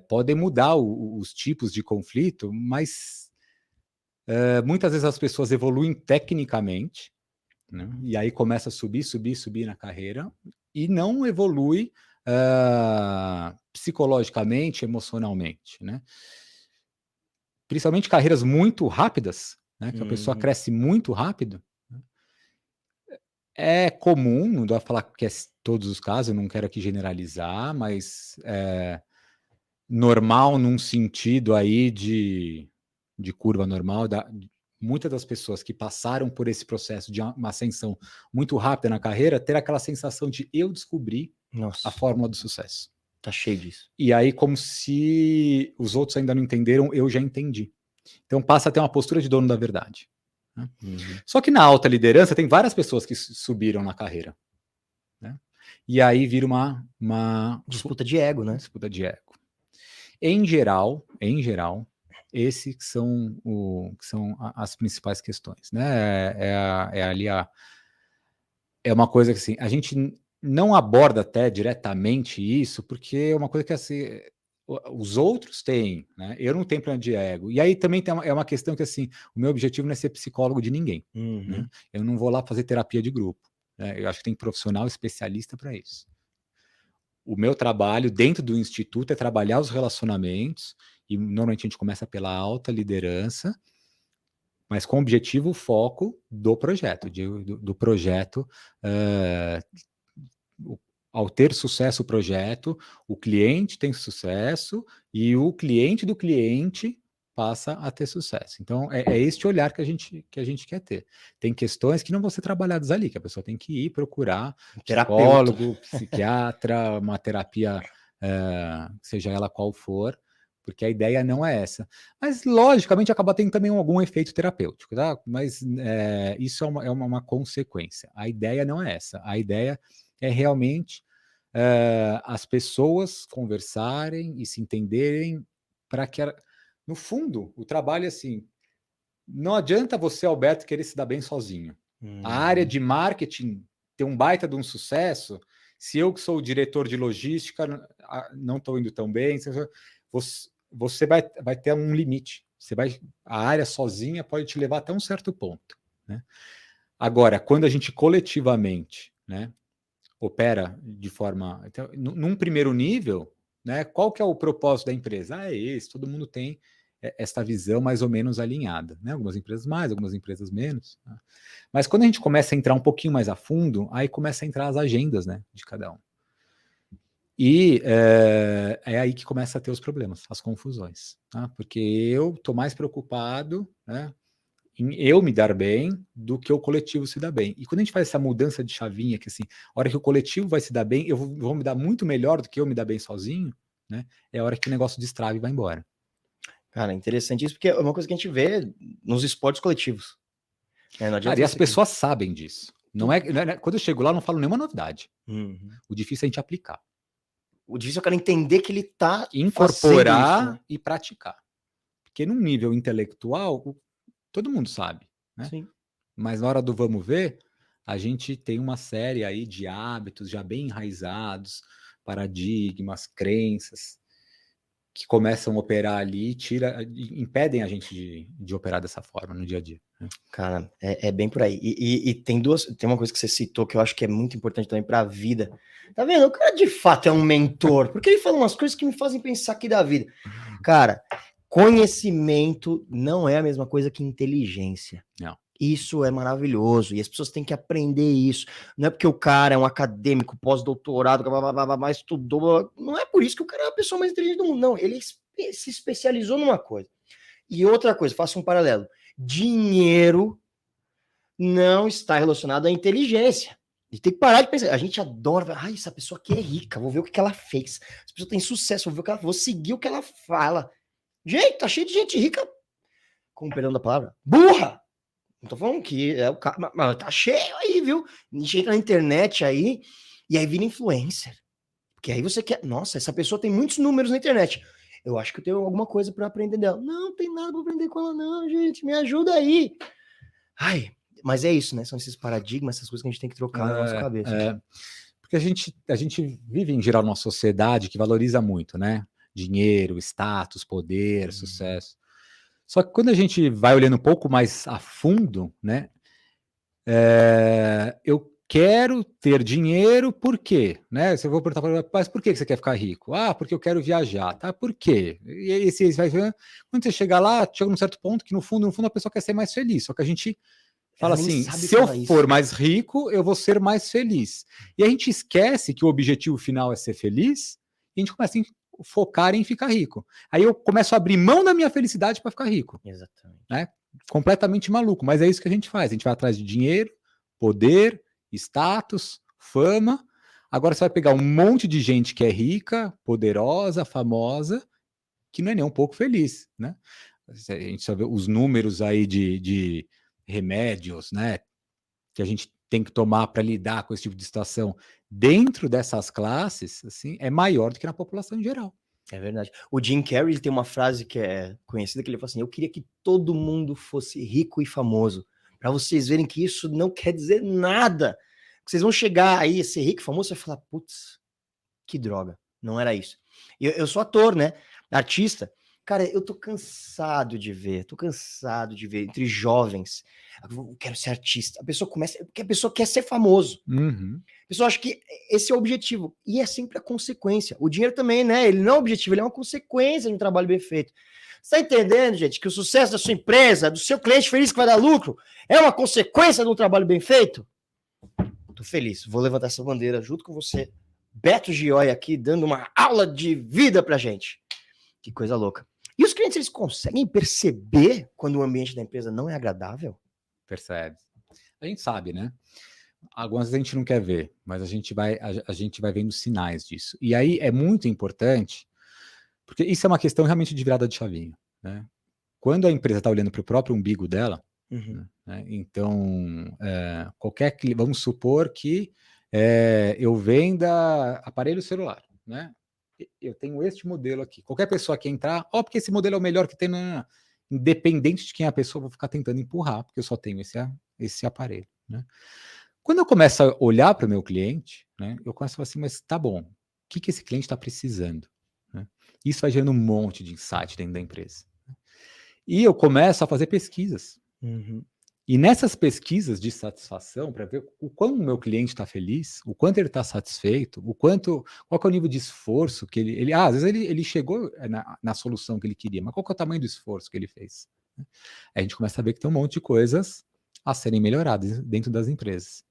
podem mudar os tipos de conflito, mas muitas vezes as pessoas evoluem tecnicamente, né? E aí começa a subir na carreira, e não evolui psicologicamente, emocionalmente, né? Principalmente carreiras muito rápidas, né? Que a pessoa cresce muito rápido. É comum, não dá para falar que é todos os casos, eu não quero aqui generalizar, mas normal num sentido aí de curva normal, muitas das pessoas que passaram por esse processo de uma ascensão muito rápida na carreira, ter aquela sensação de eu descobri a fórmula do sucesso. Tá cheio disso. E aí, como se os outros ainda não entenderam, eu já entendi. Então passa a ter uma postura de dono da verdade, né? Só que na alta liderança tem várias pessoas que subiram na carreira, né? E aí vira uma disputa de ego, né? Disputa de ego. Em geral, esses que são as principais questões, né? É uma coisa que assim, a gente não aborda até diretamente isso, porque é uma coisa que assim, os outros têm, né? Eu não tenho problema de ego. E aí também é uma questão que assim, o meu objetivo não é ser psicólogo de ninguém, né? Eu não vou lá fazer terapia de grupo, né? Eu acho que tem profissional especialista para isso. O meu trabalho dentro do instituto é trabalhar os relacionamentos, e normalmente a gente começa pela alta liderança, mas com o objetivo, o foco do projeto, do projeto. Ao ter sucesso o projeto, o cliente tem sucesso e o cliente do cliente passa a ter sucesso. Então, é este olhar que a gente quer ter. Tem questões que não vão ser trabalhadas ali, que a pessoa tem que ir procurar psicólogo, psiquiatra, uma terapia, seja ela qual for, porque a ideia não é essa. Mas, logicamente, acaba tendo também algum efeito terapêutico, tá? Mas isso é uma consequência. A ideia não é essa. A ideia é realmente as pessoas conversarem e se entenderem para que, no fundo, o trabalho é assim, não adianta você, Alberto, querer se dar bem sozinho. A área de marketing ter um baita de um sucesso, se eu que sou o diretor de logística não estou indo tão bem, você vai ter um limite. A área sozinha pode te levar até um certo ponto, né? Agora, quando a gente coletivamente, né, opera de forma... Então, num primeiro nível, né, qual que é o propósito da empresa? É esse, todo mundo tem esta visão mais ou menos alinhada, né? Algumas empresas mais, algumas empresas menos, né? Mas quando a gente começa a entrar um pouquinho mais a fundo, aí começa a entrar as agendas, né, de cada um. E é aí que começa a ter os problemas, as confusões, tá? Porque eu estou mais preocupado, né, em eu me dar bem do que o coletivo se dar bem. E quando a gente faz essa mudança de chavinha, que assim, a hora que o coletivo vai se dar bem, eu vou me dar muito melhor do que eu me dar bem sozinho, né? É a hora que o negócio destrave e vai embora. Cara, interessante isso, porque é uma coisa que a gente vê nos esportes coletivos. Cara, e as pessoas sabem disso. Não é, quando eu chego lá, eu não falo nenhuma novidade. O difícil é a gente aplicar. O difícil é o cara entender que ele tá incorporar isso, né? E praticar. Porque num nível intelectual, todo mundo sabe, né? Sim. Mas na hora do vamos ver, a gente tem uma série aí de hábitos já bem enraizados, paradigmas, crenças, que começam a operar ali e impedem a gente de operar dessa forma no dia a dia, né? Cara, é bem por aí. E tem uma coisa que você citou que eu acho que é muito importante também para a vida. Tá vendo? O cara de fato é um mentor, porque ele fala umas coisas que me fazem pensar aqui da vida. Cara, conhecimento não é a mesma coisa que inteligência. Não. Isso é maravilhoso e as pessoas têm que aprender isso. Não é porque o cara é um acadêmico, pós-doutorado, estudou. Não é por isso que o cara é a pessoa mais inteligente do mundo. Não, ele se especializou numa coisa. E outra coisa, faça um paralelo. Dinheiro não está relacionado à inteligência. A gente tem que parar de pensar. A gente adora. Ai, essa pessoa aqui é rica, vou ver o que ela fez. Essa pessoa tem sucesso, vou ver o que ela, vou seguir o que ela fala. Gente, tá cheio de gente rica, com perdão da palavra, burra. Não tô falando que é o cara, mas tá cheio aí, viu? A gente entra na internet aí e aí vira influencer. Porque aí você quer. Nossa, essa pessoa tem muitos números na internet. Eu acho que eu tenho alguma coisa para aprender dela. Não tem nada para aprender com ela, não, gente. Me ajuda aí. Ai, mas é isso, né? São esses paradigmas, essas coisas que a gente tem que trocar na nossa cabeça. Porque a gente vive, em geral, numa sociedade que valoriza muito, né? Dinheiro, status, poder, sucesso. Só que quando a gente vai olhando um pouco mais a fundo, né? Eu quero ter dinheiro, por quê? Né? Se eu vou perguntar para ele, mas por que você quer ficar rico? Ah, porque eu quero viajar, tá? Por quê? E aí, quando você chega lá, chega num certo ponto que, no fundo, a pessoa quer ser mais feliz. Só que a gente fala assim, se eu for mais rico, eu vou ser mais feliz. E a gente esquece que o objetivo final é ser feliz, e a gente começa a focar em ficar rico. Aí eu começo a abrir mão da minha felicidade para ficar rico. Exatamente. Né? Completamente maluco, mas é isso que a gente faz. A gente vai atrás de dinheiro, poder, status, fama. Agora você vai pegar um monte de gente que é rica, poderosa, famosa, que não é nem um pouco feliz, né? A gente só vê os números aí de remédios, né? Que a gente tem que tomar para lidar com esse tipo de situação dentro dessas classes, assim, é maior do que na população em geral. É verdade. O Jim Carrey ele tem uma frase que é conhecida que ele fala assim: eu queria que todo mundo fosse rico e famoso, para vocês verem que isso não quer dizer nada. Vocês vão chegar aí a ser rico e famoso e vai falar, putz, que droga, não era isso. Eu sou ator, né? Artista. Cara, eu tô cansado de ver entre jovens. Eu quero ser artista. A pessoa começa, porque a pessoa quer ser famoso. A pessoa acha que esse é o objetivo. E é sempre a consequência. O dinheiro também, né? Ele não é o objetivo, ele é uma consequência de um trabalho bem feito. Você tá entendendo, gente, que o sucesso da sua empresa, do seu cliente feliz que vai dar lucro, é uma consequência de um trabalho bem feito? Tô feliz. Vou levantar essa bandeira junto com você. Beto Gioi aqui, dando uma aula de vida pra gente. Que coisa louca. E os clientes, eles conseguem perceber quando o ambiente da empresa não é agradável? Percebe. A gente sabe, né? Algumas vezes a gente não quer ver, mas a gente vai vendo sinais disso. E aí é muito importante, porque isso é uma questão realmente de virada de chavinha, né? Quando a empresa está olhando para o próprio umbigo dela, né? Então, vamos supor que eu venda aparelho celular, né? Eu tenho este modelo aqui. Qualquer pessoa que entrar, porque esse modelo é o melhor que tem, independente de quem é a pessoa, eu vou ficar tentando empurrar, porque eu só tenho esse aparelho, né? Quando eu começo a olhar para o meu cliente, né, eu começo a falar assim, mas tá bom, o que esse cliente está precisando? Né? Isso vai gerando um monte de insight dentro da empresa. E eu começo a fazer pesquisas. E nessas pesquisas de satisfação, para ver o quanto o meu cliente está feliz, o quanto ele está satisfeito, qual que é o nível de esforço que ele às vezes ele chegou na solução que ele queria, mas qual que é o tamanho do esforço que ele fez? Aí a gente começa a ver que tem um monte de coisas a serem melhoradas dentro das empresas.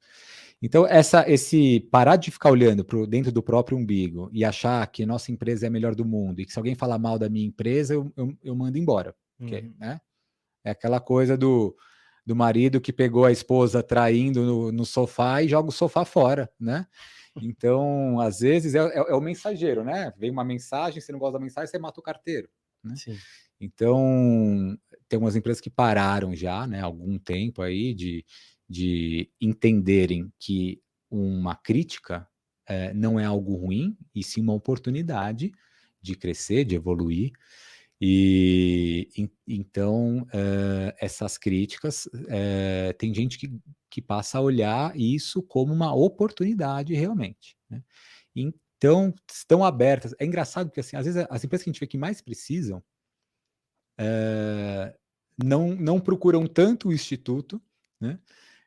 Então, esse parar de ficar olhando dentro do próprio umbigo e achar que nossa empresa é a melhor do mundo e que se alguém falar mal da minha empresa, eu mando embora. Porque, né? É aquela coisa do marido que pegou a esposa traindo no sofá e joga o sofá fora, né? Então, às vezes, é o mensageiro, né? Vem uma mensagem, você não gosta da mensagem, você mata o carteiro. Né? Sim. Então, tem umas empresas que pararam já, né? Algum tempo aí de entenderem que uma crítica não é algo ruim, e sim uma oportunidade de crescer, de evoluir. E então essas críticas, tem gente que passa a olhar isso como uma oportunidade realmente. Né? Então, estão abertas. É engraçado porque assim, às vezes as empresas que a gente vê que mais precisam não procuram tanto o instituto, né?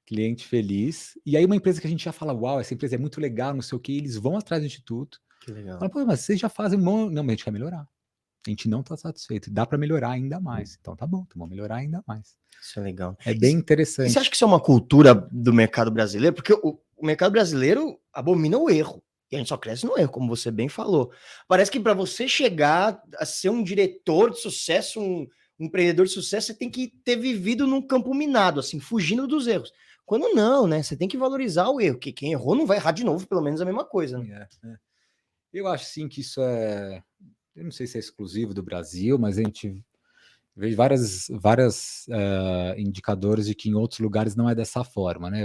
Cliente feliz, e aí uma empresa que a gente já fala, uau, essa empresa é muito legal, não sei o que, eles vão atrás do instituto. Que legal. Fala, pô, mas vocês já fazem não, mas a gente quer melhorar. A gente não está satisfeito. Dá para melhorar ainda mais. Então tá bom, então vamos melhorar ainda mais. Isso é legal. É bem E interessante. você acha que isso é uma cultura do mercado brasileiro? Porque o mercado brasileiro abomina o erro. E a gente só cresce no erro, como você bem falou. Parece que para você chegar a ser um diretor de sucesso, um empreendedor de sucesso, você tem que ter vivido num campo minado, assim, fugindo dos erros. Quando não, né? Você tem que valorizar o erro, que quem errou não vai errar de novo, pelo menos a mesma coisa, né? Eu acho sim que isso é. Eu não sei se é exclusivo do Brasil, mas a gente vê vários indicadores de que em outros lugares não é dessa forma, né?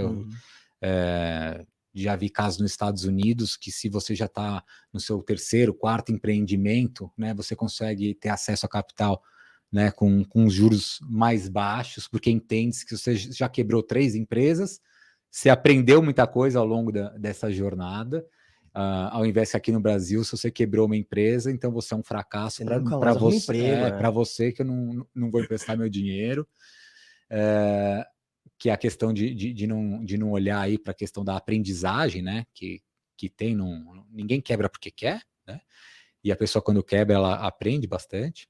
Já vi casos nos Estados Unidos que se você já está no seu terceiro, quarto empreendimento, né, você consegue ter acesso a capital, né, com juros mais baixos, porque entende que você já quebrou 3 empresas, você aprendeu muita coisa ao longo dessa jornada, ao invés que aqui no Brasil, se você quebrou uma empresa, então você é um fracasso para você, para você que eu não vou emprestar meu dinheiro. Que é a questão de não olhar aí para a questão da aprendizagem, né? Que tem, ninguém quebra porque quer, né? E a pessoa, quando quebra, ela aprende bastante.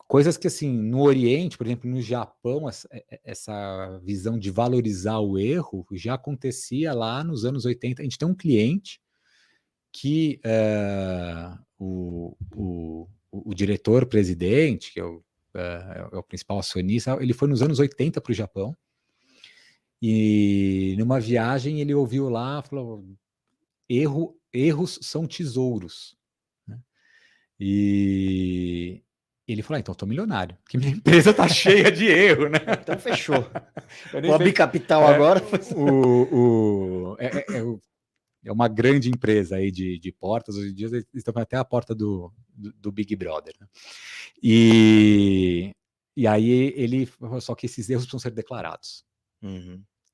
Coisas que, assim, no Oriente, por exemplo, no Japão, essa visão de valorizar o erro já acontecia lá nos anos 80. A gente tem um cliente que o diretor-presidente, que é o principal acionista, ele foi nos anos 80 para o Japão, e numa viagem ele ouviu lá, falou, erros são tesouros, né? E ele falou, então eu tô milionário, porque minha empresa tá cheia de erro, né? Então fechou. Vou abrir capital agora. É uma grande empresa aí de portas, hoje em dia eles estão até a porta do Big Brother, né? E aí ele, só que esses erros precisam ser declarados.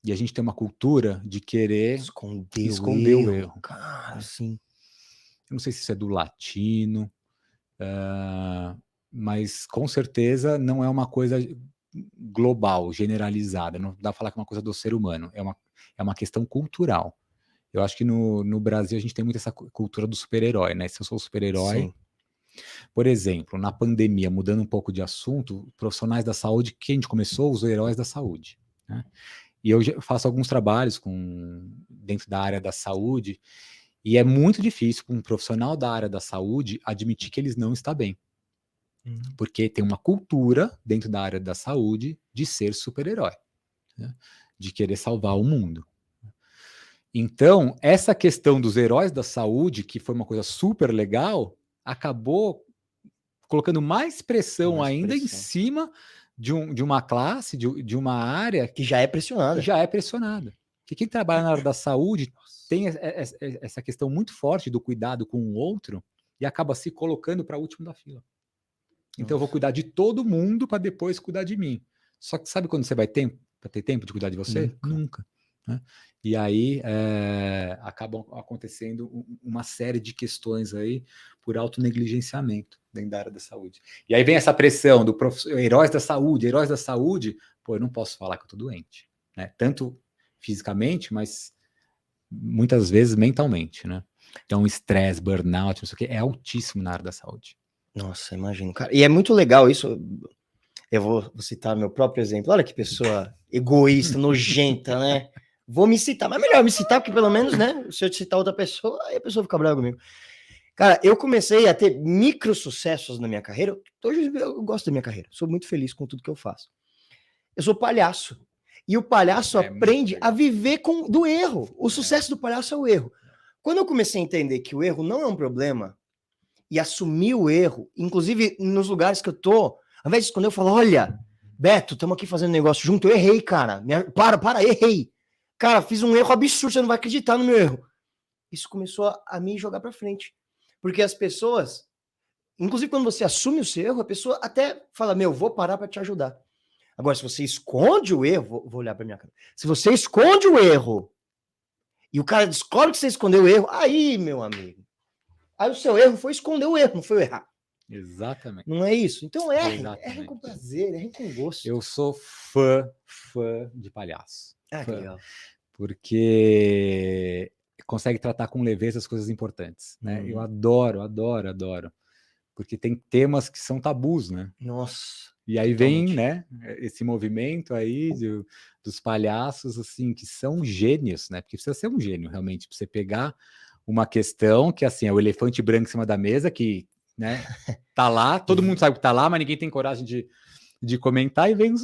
E a gente tem uma cultura de querer esconder o erro. Cara, sim. Eu não sei se isso é do latino, mas com certeza não é uma coisa global, generalizada. Não dá para falar que é uma coisa do ser humano. É uma questão cultural. Eu acho que no Brasil a gente tem muito essa cultura do super-herói, né? Se eu sou super-herói. Sim. Por exemplo, na pandemia, mudando um pouco de assunto, profissionais da saúde, que a gente começou, os heróis da saúde, né? E eu faço alguns trabalhos dentro da área da saúde, e é muito difícil para um profissional da área da saúde admitir que eles não está bem. Porque tem uma cultura dentro da área da saúde de ser super-herói, né? De querer salvar o mundo. Então, essa questão dos heróis da saúde, que foi uma coisa super legal, acabou colocando mais pressão ainda em cima de uma classe, de uma área que já é pressionada. Porque quem trabalha na área da saúde tem essa questão muito forte do cuidado com o outro e acaba se colocando para o último da fila. Então eu vou cuidar de todo mundo para depois cuidar de mim. Só que sabe quando você vai ter tempo de cuidar de você? Nunca. Né? E aí acabam acontecendo uma série de questões aí por autonegligenciamento dentro da área da saúde. E aí vem essa pressão do heróis da saúde, pô, eu não posso falar que eu tô doente, né? Tanto fisicamente, mas muitas vezes mentalmente, né? Então, estresse, burnout, não sei o que, é altíssimo na área da saúde. Nossa, imagino, cara. E é muito legal isso. Eu vou citar meu próprio exemplo. Olha que pessoa egoísta, nojenta, né? Vou me citar, mas melhor me citar, porque pelo menos, né? Se eu te citar outra pessoa, aí a pessoa fica brava comigo. Cara, eu comecei a ter micro sucessos na minha carreira. Hoje eu gosto da minha carreira, sou muito feliz com tudo que eu faço. Eu sou palhaço. E o palhaço aprende a viver do erro. O sucesso do palhaço é o erro. Quando eu comecei a entender que o erro não é um problema e assumir o erro, inclusive nos lugares que eu tô, ao invés de esconder, eu falo, olha, Beto, estamos aqui fazendo negócio junto, eu errei, cara. Errei. Cara, fiz um erro absurdo, você não vai acreditar no meu erro. Isso começou a me jogar pra frente. Porque as pessoas, inclusive quando você assume o seu erro, a pessoa até fala, vou parar pra te ajudar. Agora, se você esconde o erro, vou olhar pra minha cara. Se você esconde o erro e o cara descobre que você escondeu o erro, aí, meu amigo, aí o seu erro foi esconder o erro, não foi o errar. Exatamente. Não é isso? Então errem com prazer, errem com gosto. Eu sou fã de palhaço. Que legal. Porque consegue tratar com leveza as coisas importantes, né? Eu adoro. porque tem temas que são tabus, né? Nossa. E aí totalmente. vem, né, esse movimento aí dos palhaços, assim, que são gênios, né? Porque precisa ser um gênio, realmente, para você pegar uma questão que, assim, é o elefante branco em cima da mesa, que, né, tá lá, todo mundo sabe que tá lá, mas ninguém tem coragem de comentar, e vem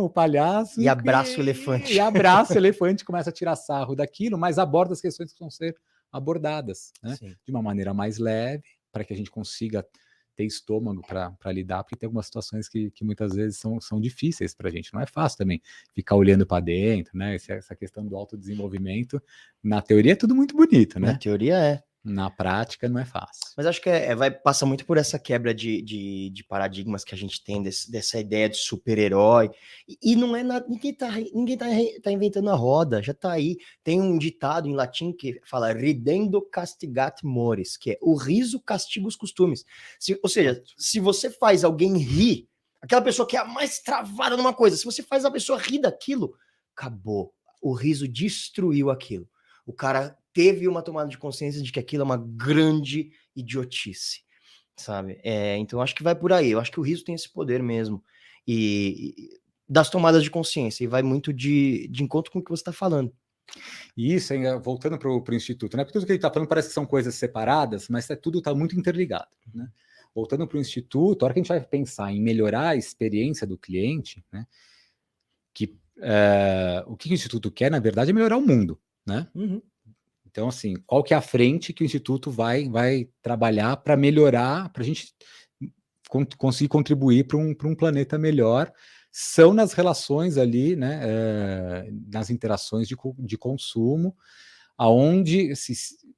o palhaço E abraça o elefante. e abraça o elefante, começa a tirar sarro daquilo, mas aborda as questões que vão ser abordadas, né? Sim. De uma maneira mais leve, para que a gente consiga ter estômago para lidar, porque tem algumas situações que muitas vezes são difíceis para a gente. Não é fácil também ficar olhando para dentro, né? Essa questão do autodesenvolvimento, na teoria é tudo muito bonito, Na né? teoria é. Na prática não é fácil. Mas acho que passa muito por essa quebra de paradigmas que a gente tem, dessa ideia de super-herói. E não é nada, tá inventando a roda, já tá aí. Tem um ditado em latim que fala ridendo castigat mores, que é o riso castiga os costumes. Ou seja, se você faz alguém rir, aquela pessoa que é a mais travada numa coisa, se você faz a pessoa rir daquilo, acabou. O riso destruiu aquilo. O cara teve uma tomada de consciência de que aquilo é uma grande idiotice, sabe? Então acho que vai por aí. Eu acho que o riso tem esse poder mesmo. E das tomadas de consciência. E vai muito de encontro com o que você está falando. E isso, voltando para o Instituto, né? Porque tudo que ele está falando parece que são coisas separadas, mas tudo está muito interligado, né? Voltando para o Instituto, a hora que a gente vai pensar em melhorar a experiência do cliente, né? O que o Instituto quer, na verdade, é melhorar o mundo, né? Uhum. Então, assim, qual que é a frente que o Instituto vai trabalhar para melhorar, para a gente conseguir contribuir para um planeta melhor, são nas relações ali, né, nas interações de consumo, aonde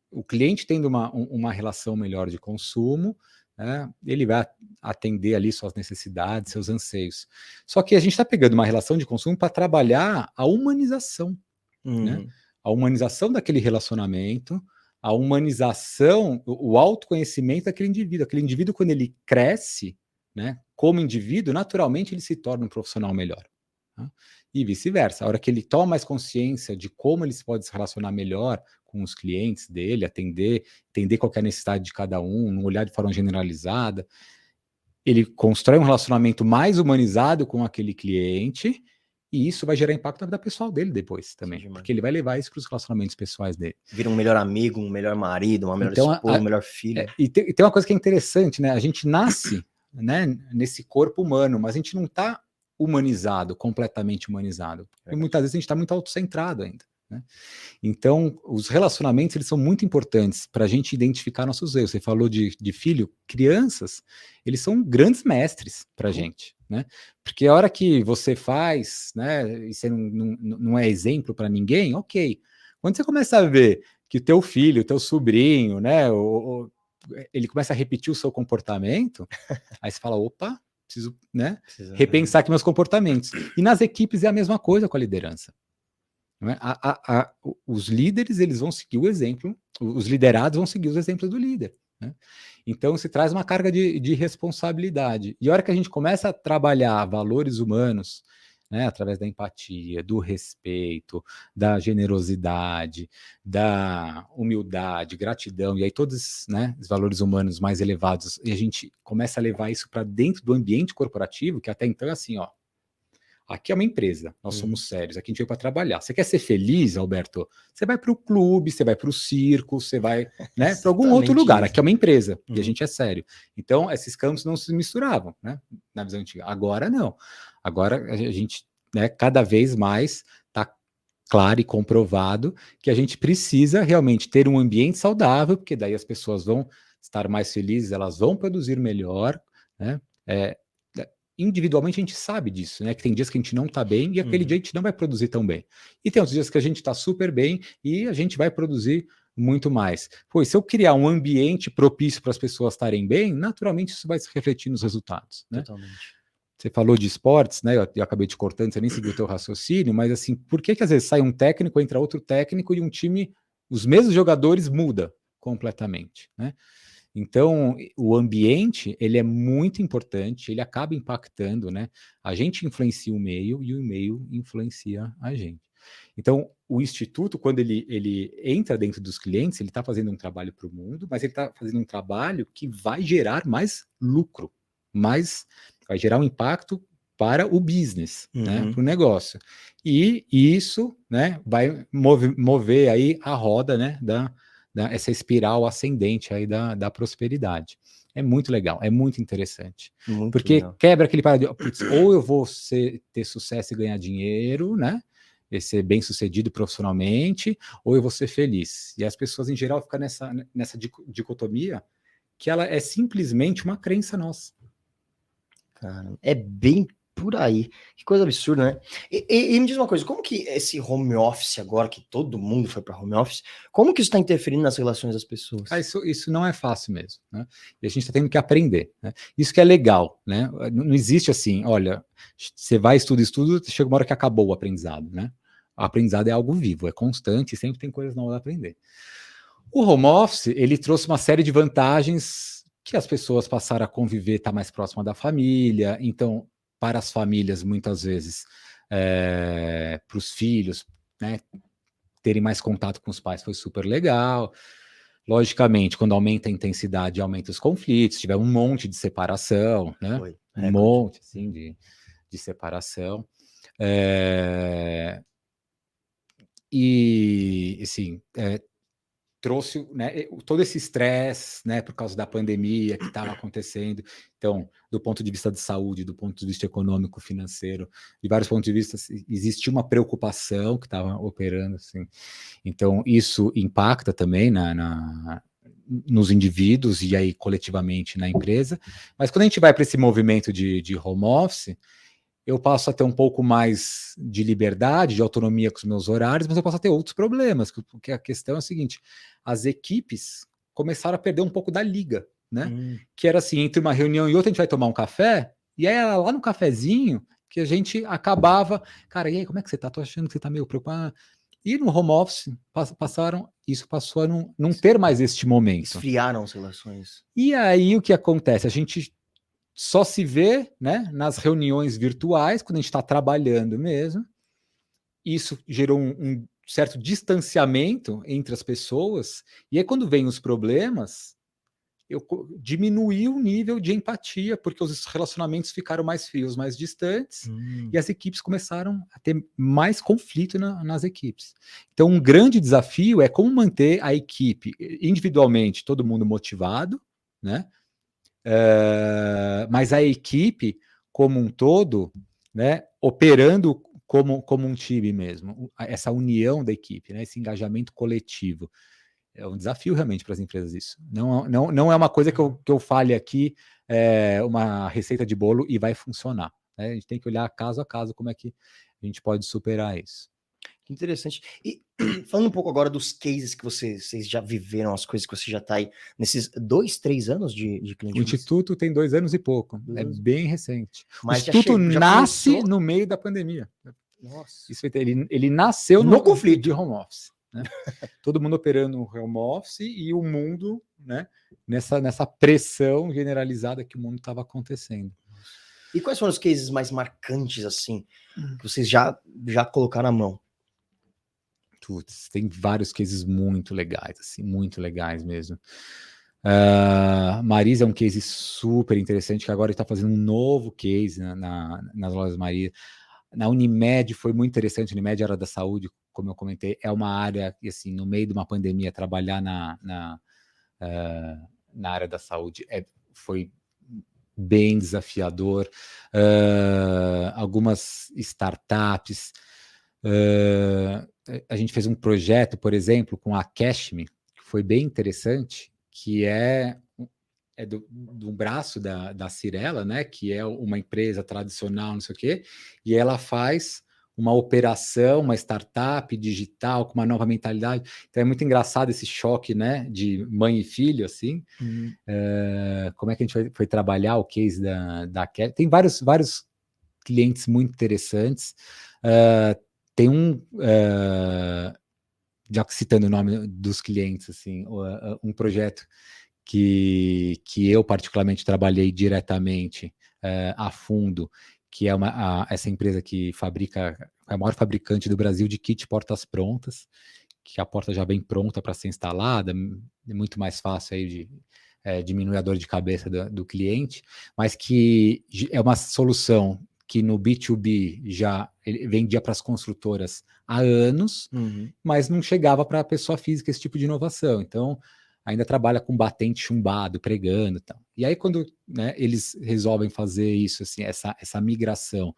o cliente tendo uma relação melhor de consumo, né, ele vai atender ali suas necessidades, seus anseios. Só que a gente está pegando uma relação de consumo para trabalhar a humanização, né? A humanização daquele relacionamento, a humanização, o autoconhecimento daquele indivíduo. Aquele indivíduo, quando ele cresce, né, como indivíduo, naturalmente ele se torna um profissional melhor. Né? E vice-versa. A hora que ele toma mais consciência de como ele pode se relacionar melhor com os clientes dele, entender qual é a necessidade de cada um, não olhar de forma generalizada, ele constrói um relacionamento mais humanizado com aquele cliente, e isso vai gerar impacto na vida pessoal dele depois também, Sim, porque ele vai levar isso para os relacionamentos pessoais dele. Vira um melhor amigo, um melhor marido, uma melhor Então, esposa, um melhor filho. E tem uma coisa que é interessante, né? A gente nasce, né, nesse corpo humano, mas a gente não está humanizado, completamente humanizado. E muitas vezes a gente está muito autocentrado ainda. Né? Então, os relacionamentos eles são muito importantes para a gente identificar nossos erros. Você falou de filho, crianças, eles são grandes mestres para a gente, né? Porque a hora que você faz, né, e você não é exemplo para ninguém, ok. Quando você começa a ver que o teu filho, o teu sobrinho, né, ele começa a repetir o seu comportamento, aí você fala, opa, preciso, né, repensar aqui meus comportamentos. E nas equipes é a mesma coisa com a liderança. Não é? Os líderes eles vão seguir o exemplo, os liderados vão seguir os exemplos do líder. Né? Então se traz uma carga de responsabilidade. E a hora que a gente começa a trabalhar valores humanos, né, através da empatia, do respeito, da generosidade, da humildade, gratidão, e aí todos, né, os valores humanos mais elevados, e a gente começa a levar isso para dentro do ambiente corporativo, que até então é assim, ó. Aqui é uma empresa, nós somos sérios, aqui a gente veio para trabalhar. Você quer ser feliz, Alberto? Você vai para o clube, você vai para o circo, você vai, né, para algum outro lugar. Aqui é uma empresa e a gente é sério. Então, esses campos não se misturavam, né, na visão antiga. Agora não. Agora a gente, né, cada vez mais está claro e comprovado que a gente precisa realmente ter um ambiente saudável, porque daí as pessoas vão estar mais felizes, elas vão produzir melhor, né? Individualmente a gente sabe disso, né? Que tem dias que a gente não tá bem e aquele dia a gente não vai produzir tão bem. E tem outros dias que a gente tá super bem e a gente vai produzir muito mais. Pois se eu criar um ambiente propício para as pessoas estarem bem, naturalmente isso vai se refletir nos resultados, né? Totalmente. Você falou de esportes, né? Eu acabei te cortando, você nem seguiu o teu raciocínio, mas assim, por que às vezes sai um técnico, entra outro técnico e um time, os mesmos jogadores muda completamente, né? Então, o ambiente, ele é muito importante, ele acaba impactando, né? A gente influencia o meio e o meio influencia a gente. Então, o Instituto, quando ele entra dentro dos clientes, ele está fazendo um trabalho para o mundo, mas ele está fazendo um trabalho que vai gerar mais lucro, vai gerar um impacto para o business, né, para o negócio. E isso, né, vai mover aí a roda, né, essa espiral ascendente aí da prosperidade. É muito legal, é muito interessante. Muito porque legal. quebra aquele paradigma, ou eu vou ter sucesso e ganhar dinheiro, né, e ser bem sucedido profissionalmente, ou eu vou ser feliz. E as pessoas, em geral, ficam nessa dicotomia, que ela é simplesmente uma crença nossa. Cara, é bem por aí. Que coisa absurda, né? E me diz uma coisa, como que esse home office agora, que todo mundo foi para home office, como que isso está interferindo nas relações das pessoas? Isso não é fácil mesmo, né? E a gente está tendo que aprender, né? Isso que é legal, né? Não existe assim, olha, você vai, estuda, chega uma hora que acabou o aprendizado, né? O aprendizado é algo vivo, é constante, sempre tem coisas novas a aprender. O home office, ele trouxe uma série de vantagens que as pessoas passaram a conviver, estar mais próxima da família. Então, para as famílias, muitas vezes, para os filhos, né, terem mais contato com os pais foi super legal. Logicamente, quando aumenta a intensidade, aumenta os conflitos, tiver um monte de separação, né? Um monte, assim, de separação. E, assim, trouxe, né, todo esse estresse, né, por causa da pandemia que estava acontecendo. Então, do ponto de vista de saúde, do ponto de vista econômico, financeiro, de vários pontos de vista, existia uma preocupação que estava operando, assim. Então, isso impacta também nos indivíduos e aí coletivamente na empresa. Mas quando a gente vai para esse movimento de home office, eu passo a ter um pouco mais de liberdade, de autonomia com os meus horários, mas eu posso ter outros problemas, porque a questão é a seguinte, as equipes começaram a perder um pouco da liga, né? Que era assim, entre uma reunião e outra a gente vai tomar um café, e aí era lá no cafezinho que a gente acabava, cara, e aí, como é que você tá? Tô achando que você tá meio preocupado. E no home office passou a não ter mais este momento. Esfriaram as relações. E aí o que acontece? A gente só se vê, né, nas reuniões virtuais, quando a gente está trabalhando mesmo. Isso gerou um certo distanciamento entre as pessoas, e aí quando vem os problemas, diminuiu o nível de empatia, porque os relacionamentos ficaram mais frios, mais distantes, e as equipes começaram a ter mais conflito nas equipes. Então, um grande desafio é como manter a equipe individualmente, todo mundo motivado, né? Mas a equipe como um todo, né, operando como um time mesmo, essa união da equipe, né, esse engajamento coletivo. É um desafio realmente para as empresas isso. Não é uma coisa que eu fale aqui, uma receita de bolo e vai funcionar, né? A gente tem que olhar caso a caso como é que a gente pode superar isso. Que interessante. E falando um pouco agora dos cases que vocês já viveram, as coisas que você já está aí nesses 2, 3 anos de cliente. O Instituto tem 2 anos e pouco, é bem recente. Mas o Instituto nasce começou... no meio da pandemia. Nossa. Isso, ele nasceu no conflito de home office. Né? Todo mundo operando no home office e o mundo, né, nessa pressão generalizada que o mundo estava acontecendo. E quais foram os cases mais marcantes, assim, que vocês já colocaram na mão? Putz, tem vários cases muito legais, assim, muito legais mesmo. Marisa é um case super interessante, que agora está fazendo um novo case nas lojas Marisa. Na Unimed foi muito interessante, a Unimed era da saúde, como eu comentei, é uma área que, assim, no meio de uma pandemia, trabalhar na área da saúde foi bem desafiador. Algumas startups, a gente fez um projeto, por exemplo, com a Cashme, que foi bem interessante, que é do braço da Cyrela, né, que é uma empresa tradicional, não sei o quê, e ela faz uma operação, uma startup digital com uma nova mentalidade. Então é muito engraçado esse choque, né, de mãe e filho, assim. Como é que a gente foi trabalhar o case da Cat? Tem vários clientes muito interessantes. Tem já citando o nome dos clientes, assim, um projeto que eu particularmente trabalhei diretamente a fundo, que é essa empresa que fabrica, é a maior fabricante do Brasil de kit portas prontas, que a porta já vem pronta para ser instalada, é muito mais fácil aí de diminuir a dor de cabeça do cliente, mas que é uma solução que no B2B ele vendia para as construtoras há anos, mas não chegava para a pessoa física esse tipo de inovação. Então, ainda trabalha com batente chumbado, pregando e tal. E aí, quando, né, eles resolvem fazer isso, assim, essa migração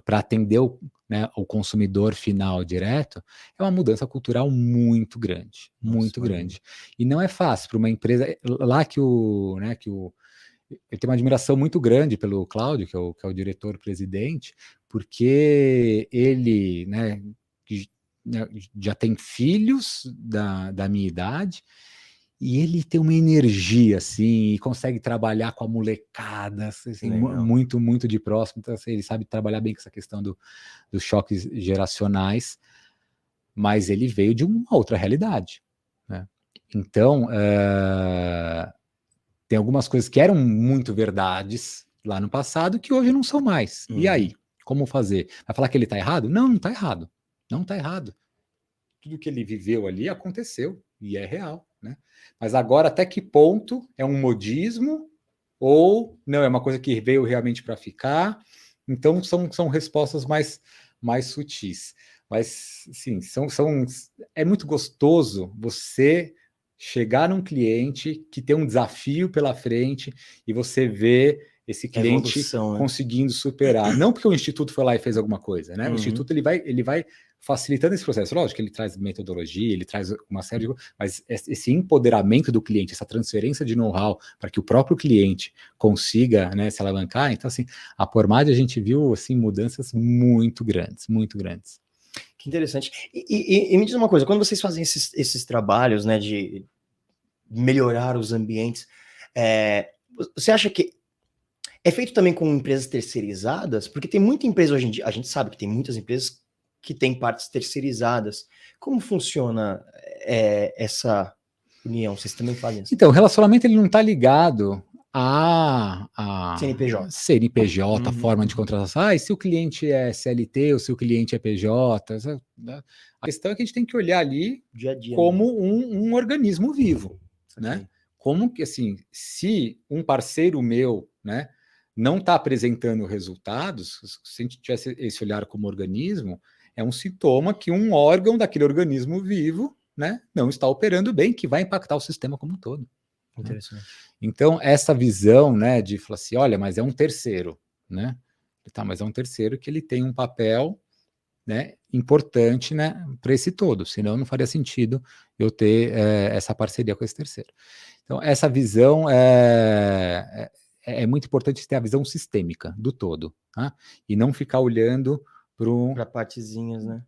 para atender o consumidor final direto, é uma mudança cultural muito grande, muito grande. E não é fácil para uma empresa, lá eu tenho uma admiração muito grande pelo Cláudio, que é o diretor-presidente, porque ele, né, já tem filhos da minha idade, e ele tem uma energia, assim, e consegue trabalhar com a molecada, assim, muito, muito de próximo. Então, assim, ele sabe trabalhar bem com essa questão dos choques geracionais, mas ele veio de uma outra realidade, né? Então, tem algumas coisas que eram muito verdades lá no passado que hoje não são mais. E aí? Como fazer? Vai falar que ele está errado? Não, não está errado. Não está errado. Tudo que ele viveu ali aconteceu e é real, né? Mas agora, até que ponto é um modismo ou não, é uma coisa que veio realmente para ficar? Então, são respostas mais sutis. Mas, sim, é muito gostoso você chegar num cliente que tem um desafio pela frente e você vê esse cliente conseguindo superar. Não porque o Instituto foi lá e fez alguma coisa, né? O Instituto ele vai facilitando esse processo. Lógico que ele traz metodologia, ele traz uma série de coisas, mas esse empoderamento do cliente, essa transferência de know-how para que o próprio cliente consiga, né, se alavancar. Então, assim, a Pormad a gente viu assim, mudanças muito grandes, muito grandes. Que interessante. E me diz uma coisa, quando vocês fazem esses trabalhos, né, de melhorar os ambientes, você acha que é feito também com empresas terceirizadas? Porque tem muita empresa hoje em dia, a gente sabe que tem muitas empresas que têm partes terceirizadas. Como funciona essa união? Vocês também fazem isso? Então, o relacionamento ele não está ligado a CNPJ, forma de contratação. E se o cliente é CLT ou se o cliente é PJ? A questão é que a gente tem que olhar ali dia a dia, como um organismo vivo, né? Como que, assim, se um parceiro meu, né, não está apresentando resultados, se a gente tivesse esse olhar como organismo, é um sintoma que um órgão daquele organismo vivo, né, não está operando bem, que vai impactar o sistema como um todo. Interessante. Né? Então, essa visão, né, de falar assim, olha, mas é um terceiro, né? Tá, mas é um terceiro que ele tem um papel, né, importante, né, para esse todo, senão não faria sentido eu ter essa parceria com esse terceiro. Então, essa visão é muito importante ter a visão sistêmica do todo, tá? E não ficar olhando para partezinhas, né?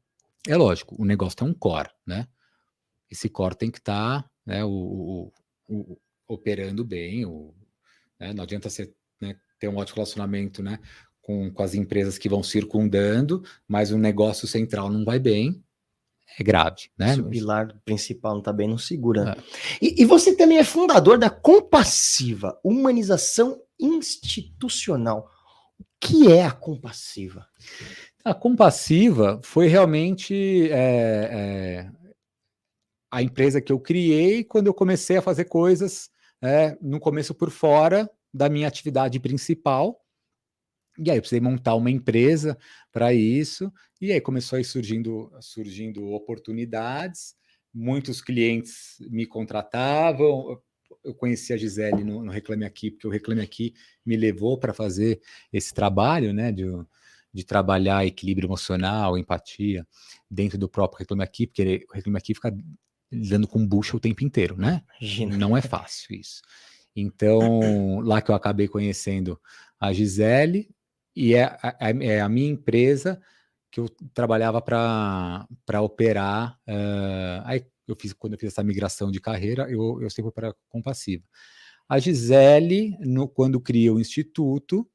É lógico, o negócio tem um core, né? Esse core tem que estar, né, operando bem, né? Não adianta você, né, ter um ótimo relacionamento, né, com as empresas que vão circundando, mas o negócio central não vai bem, é grave, né? Se o pilar principal não está bem, não segura. E você também é fundador da Compassiva, Humanização Institucional. O que é a Compassiva? A Compassiva foi realmente a empresa que eu criei quando eu comecei a fazer coisas, no começo por fora da minha atividade principal. E aí eu precisei montar uma empresa para isso, e aí começou a ir surgindo oportunidades, muitos clientes me contratavam, eu conheci a Gisele no Reclame Aqui, porque o Reclame Aqui me levou para fazer esse trabalho, né, de trabalhar equilíbrio emocional, empatia, dentro do próprio Reclame Aqui, porque o Reclame Aqui fica lidando com bucha o tempo inteiro, né? Imagina. Não é fácil isso. Então, lá que eu acabei conhecendo a Gisele, e é a minha empresa que eu trabalhava para operar. Aí quando eu fiz essa migração de carreira, eu sempre fui para a Compassiva. A Gisele, quando criou o Instituto,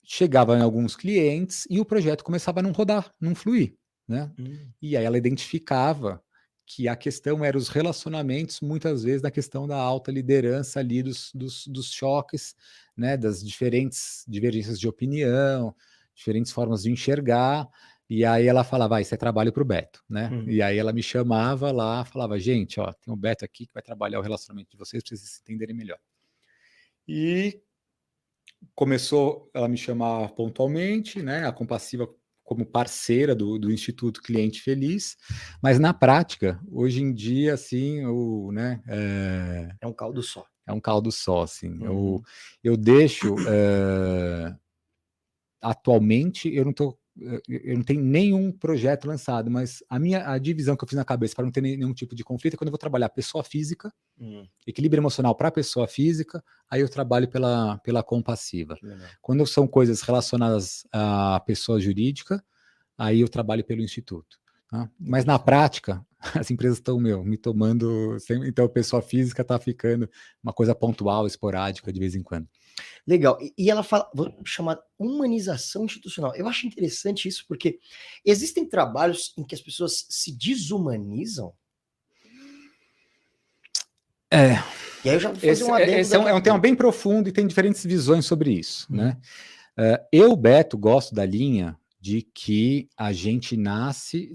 chegava em alguns clientes e o projeto começava a não rodar, não fluir, né? E aí ela identificava que a questão era os relacionamentos, muitas vezes na questão da alta liderança ali dos choques, né, das diferentes divergências de opinião, diferentes formas de enxergar, e aí ela falava, isso é trabalho para o Beto, né? E aí ela me chamava lá, falava, gente, ó, tem um Beto aqui que vai trabalhar o relacionamento de vocês para vocês se entenderem melhor. E começou ela me chamar pontualmente, né? A Compassiva como parceira do Instituto Cliente Feliz, mas na prática, hoje em dia, assim, né? É um caldo só. É um caldo só, assim. Eu deixo atualmente eu não tenho nenhum projeto lançado, mas a divisão que eu fiz na cabeça para não ter nenhum tipo de conflito é quando eu vou trabalhar pessoa física, equilíbrio emocional para pessoa física, aí eu trabalho pela Compassiva. Quando são coisas relacionadas à pessoa jurídica, aí eu trabalho pelo Instituto. Tá? Mas na prática, as empresas estão me tomando, então a pessoa física está ficando uma coisa pontual, esporádica, de vez em quando. Legal. E ela fala, vou chamar humanização institucional. Eu acho interessante isso, porque existem trabalhos em que as pessoas se desumanizam. E aí eu já vou fazer um adendo. Esse é um tema bem profundo e tem diferentes visões sobre isso, né? Eu, Beto, gosto da linha de que a gente nasce,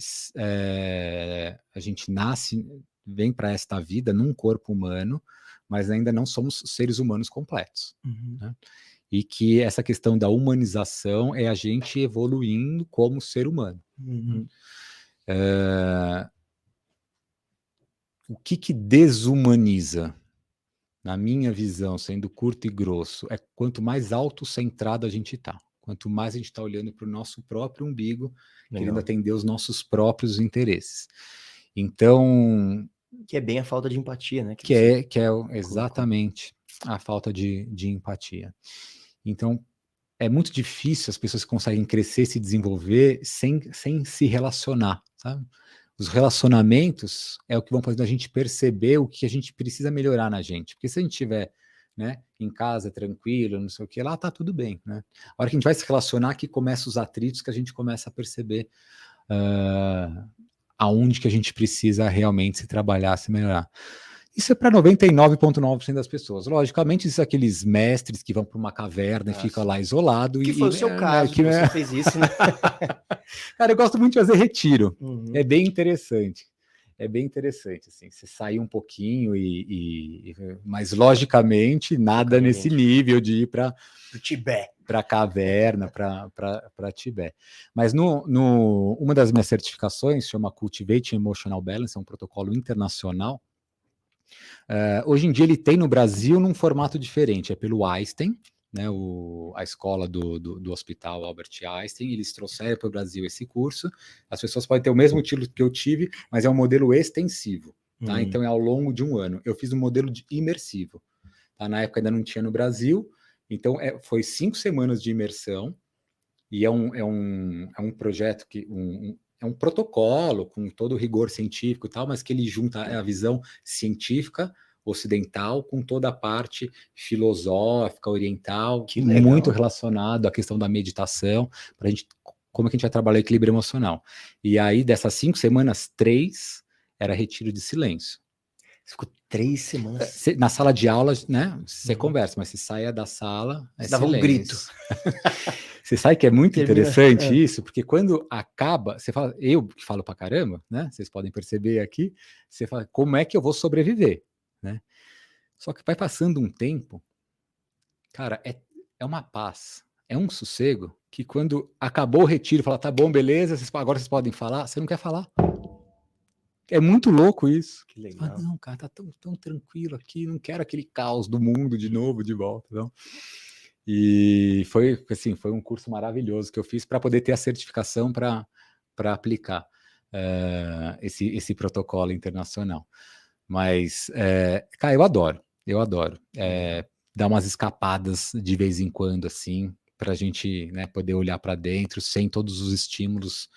vem para esta vida num corpo humano, mas ainda não somos seres humanos completos. Né? E que essa questão da humanização é a gente evoluindo como ser humano. O que desumaniza, na minha visão, sendo curto e grosso, é quanto mais autocentrado a gente está. Quanto mais a gente está olhando para o nosso próprio umbigo, querendo atender os nossos próprios interesses. Então... Que é bem a falta de empatia, né? Que é exatamente a falta de empatia. Então, é muito difícil as pessoas que conseguem crescer, se desenvolver sem se relacionar, sabe? Os relacionamentos é o que vão fazer a gente perceber o que a gente precisa melhorar na gente. Porque se a gente estiver, né, em casa, tranquilo, não sei o que, lá tá tudo bem, né? A hora que a gente vai se relacionar, que começa os atritos, que a gente começa a perceber aonde que a gente precisa realmente se trabalhar, se melhorar. Isso é para 99,9% das pessoas. Logicamente, isso é aqueles mestres que vão para uma caverna e ficam lá isolado. Que foi o seu caso, que você fez isso, né? Cara, eu gosto muito de fazer retiro. É bem interessante. É bem interessante, assim, você sair um pouquinho mas logicamente nada nesse nível de ir para o Tibete, para caverna, para Tibete. Mas uma das minhas certificações chama Cultivate Emotional Balance, é um protocolo internacional. Hoje em dia ele tem no Brasil num formato diferente, é pelo Einstein, né, a escola do Hospital Albert Einstein, eles trouxeram para o Brasil esse curso. As pessoas podem ter o mesmo título que eu tive, mas é um modelo extensivo, tá? Então é ao longo de um ano. Eu fiz um modelo imersivo, tá? Na época ainda não tinha no Brasil, então foi 5 semanas de imersão, e é um projeto que é um protocolo com todo o rigor científico e tal, mas que ele junta a visão científica ocidental com toda a parte filosófica, oriental, muito relacionado à questão da meditação, para a gente, como é que a gente vai trabalhar o equilíbrio emocional. E aí, dessas 5 semanas, 3 era retiro de silêncio. Você ficou 3 semanas. Na sala de aula, né? Você conversa, mas você saia da sala, é dava um grito. Você sabe que é muito interessante isso, porque quando acaba, você fala, eu que falo pra caramba, né? Vocês podem perceber aqui, você fala, como é que eu vou sobreviver, né? Só que vai passando um tempo, cara, é uma paz, é um sossego, que quando acabou o retiro, fala, tá bom, beleza, agora vocês podem falar, você não quer falar. É muito louco isso. Que legal. Não, cara, tá tão tranquilo aqui, não quero aquele caos do mundo de novo, de volta, não. E foi um curso maravilhoso que eu fiz para poder ter a certificação para aplicar esse protocolo internacional. Mas, cara, eu adoro. Dar umas escapadas de vez em quando, assim, para a gente, né, poder olhar para dentro sem todos os estímulos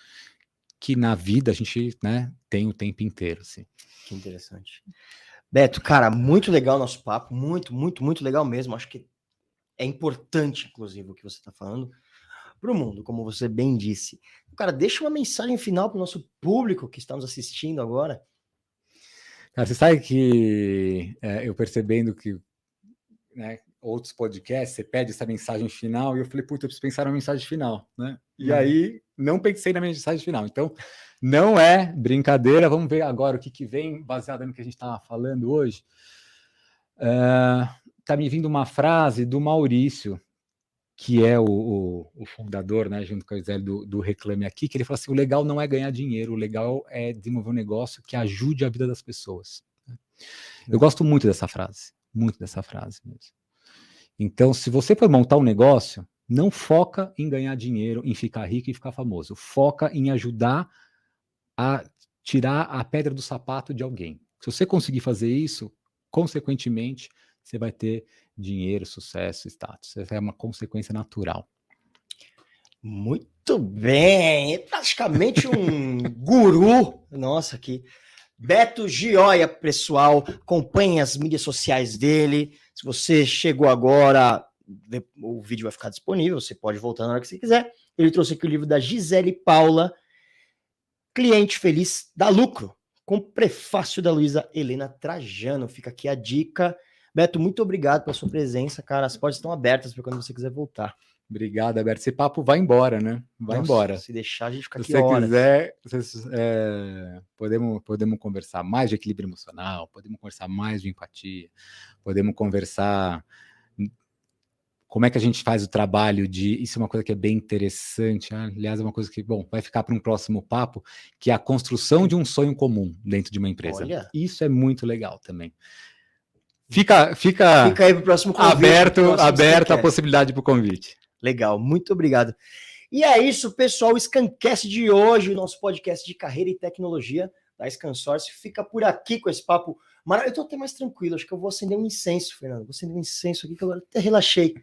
que na vida a gente, né, tem o tempo inteiro, assim. Que interessante. Beto, cara, muito legal o nosso papo, muito, muito, muito legal mesmo. Acho que é importante, inclusive, o que você está falando para o mundo, como você bem disse. Cara, deixa uma mensagem final para o nosso público que está nos assistindo agora. Cara, você sabe que eu percebendo que, né, outros podcasts, você pede essa mensagem final, e eu falei, puta, eu preciso pensar na mensagem final, né? E aí, não pensei na mensagem final. Então, não é brincadeira, vamos ver agora o que vem, baseado no que a gente estava falando hoje. Tá me vindo uma frase do Maurício, que é o fundador, né, junto com a Gisele, do Reclame Aqui, que ele fala assim, o legal não é ganhar dinheiro, o legal é desenvolver um negócio que ajude a vida das pessoas. Eu gosto muito dessa frase mesmo. Então, se você for montar um negócio, não foca em ganhar dinheiro, em ficar rico e ficar famoso. Foca em ajudar a tirar a pedra do sapato de alguém. Se você conseguir fazer isso, consequentemente, você vai ter dinheiro, sucesso, status. Essa é uma consequência natural. Muito bem, é praticamente um guru. Nossa, aqui. Beto Gioia, pessoal, acompanhe as mídias sociais dele. Se você chegou agora, o vídeo vai ficar disponível, você pode voltar na hora que você quiser. Ele trouxe aqui o livro da Gisele Paula, Cliente Feliz dá Lucro, com prefácio da Luísa Helena Trajano. Fica aqui a dica. Beto, muito obrigado pela sua presença, cara. As portas estão abertas para quando você quiser voltar. Obrigado, Alberto. Esse papo vai embora, né? Vai embora. Se deixar, a gente fica Se aqui horas. você quiser, podemos conversar mais de equilíbrio emocional, podemos conversar mais de empatia, podemos conversar como é que a gente faz o trabalho de... Isso é uma coisa que é bem interessante, aliás, é uma coisa que, bom, vai ficar para um próximo papo, que é a construção de um sonho comum dentro de uma empresa. Olha. Isso é muito legal também. Fica aí pro próximo convite. aberto a possibilidade para o convite. Legal, muito obrigado. E é isso, pessoal, o Scancast de hoje, o nosso podcast de carreira e tecnologia da Scansource, fica por aqui com esse papo maravilhoso. Eu tô até mais tranquilo, acho que eu vou acender um incenso, Fernando. Vou acender um incenso aqui, que agora até relaxei.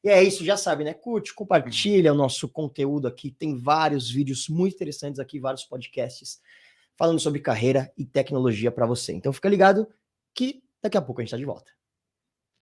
E é isso, já sabe, né? Curte, compartilha o nosso conteúdo aqui. Tem vários vídeos muito interessantes aqui, vários podcasts falando sobre carreira e tecnologia para você. Então fica ligado que daqui a pouco a gente tá de volta.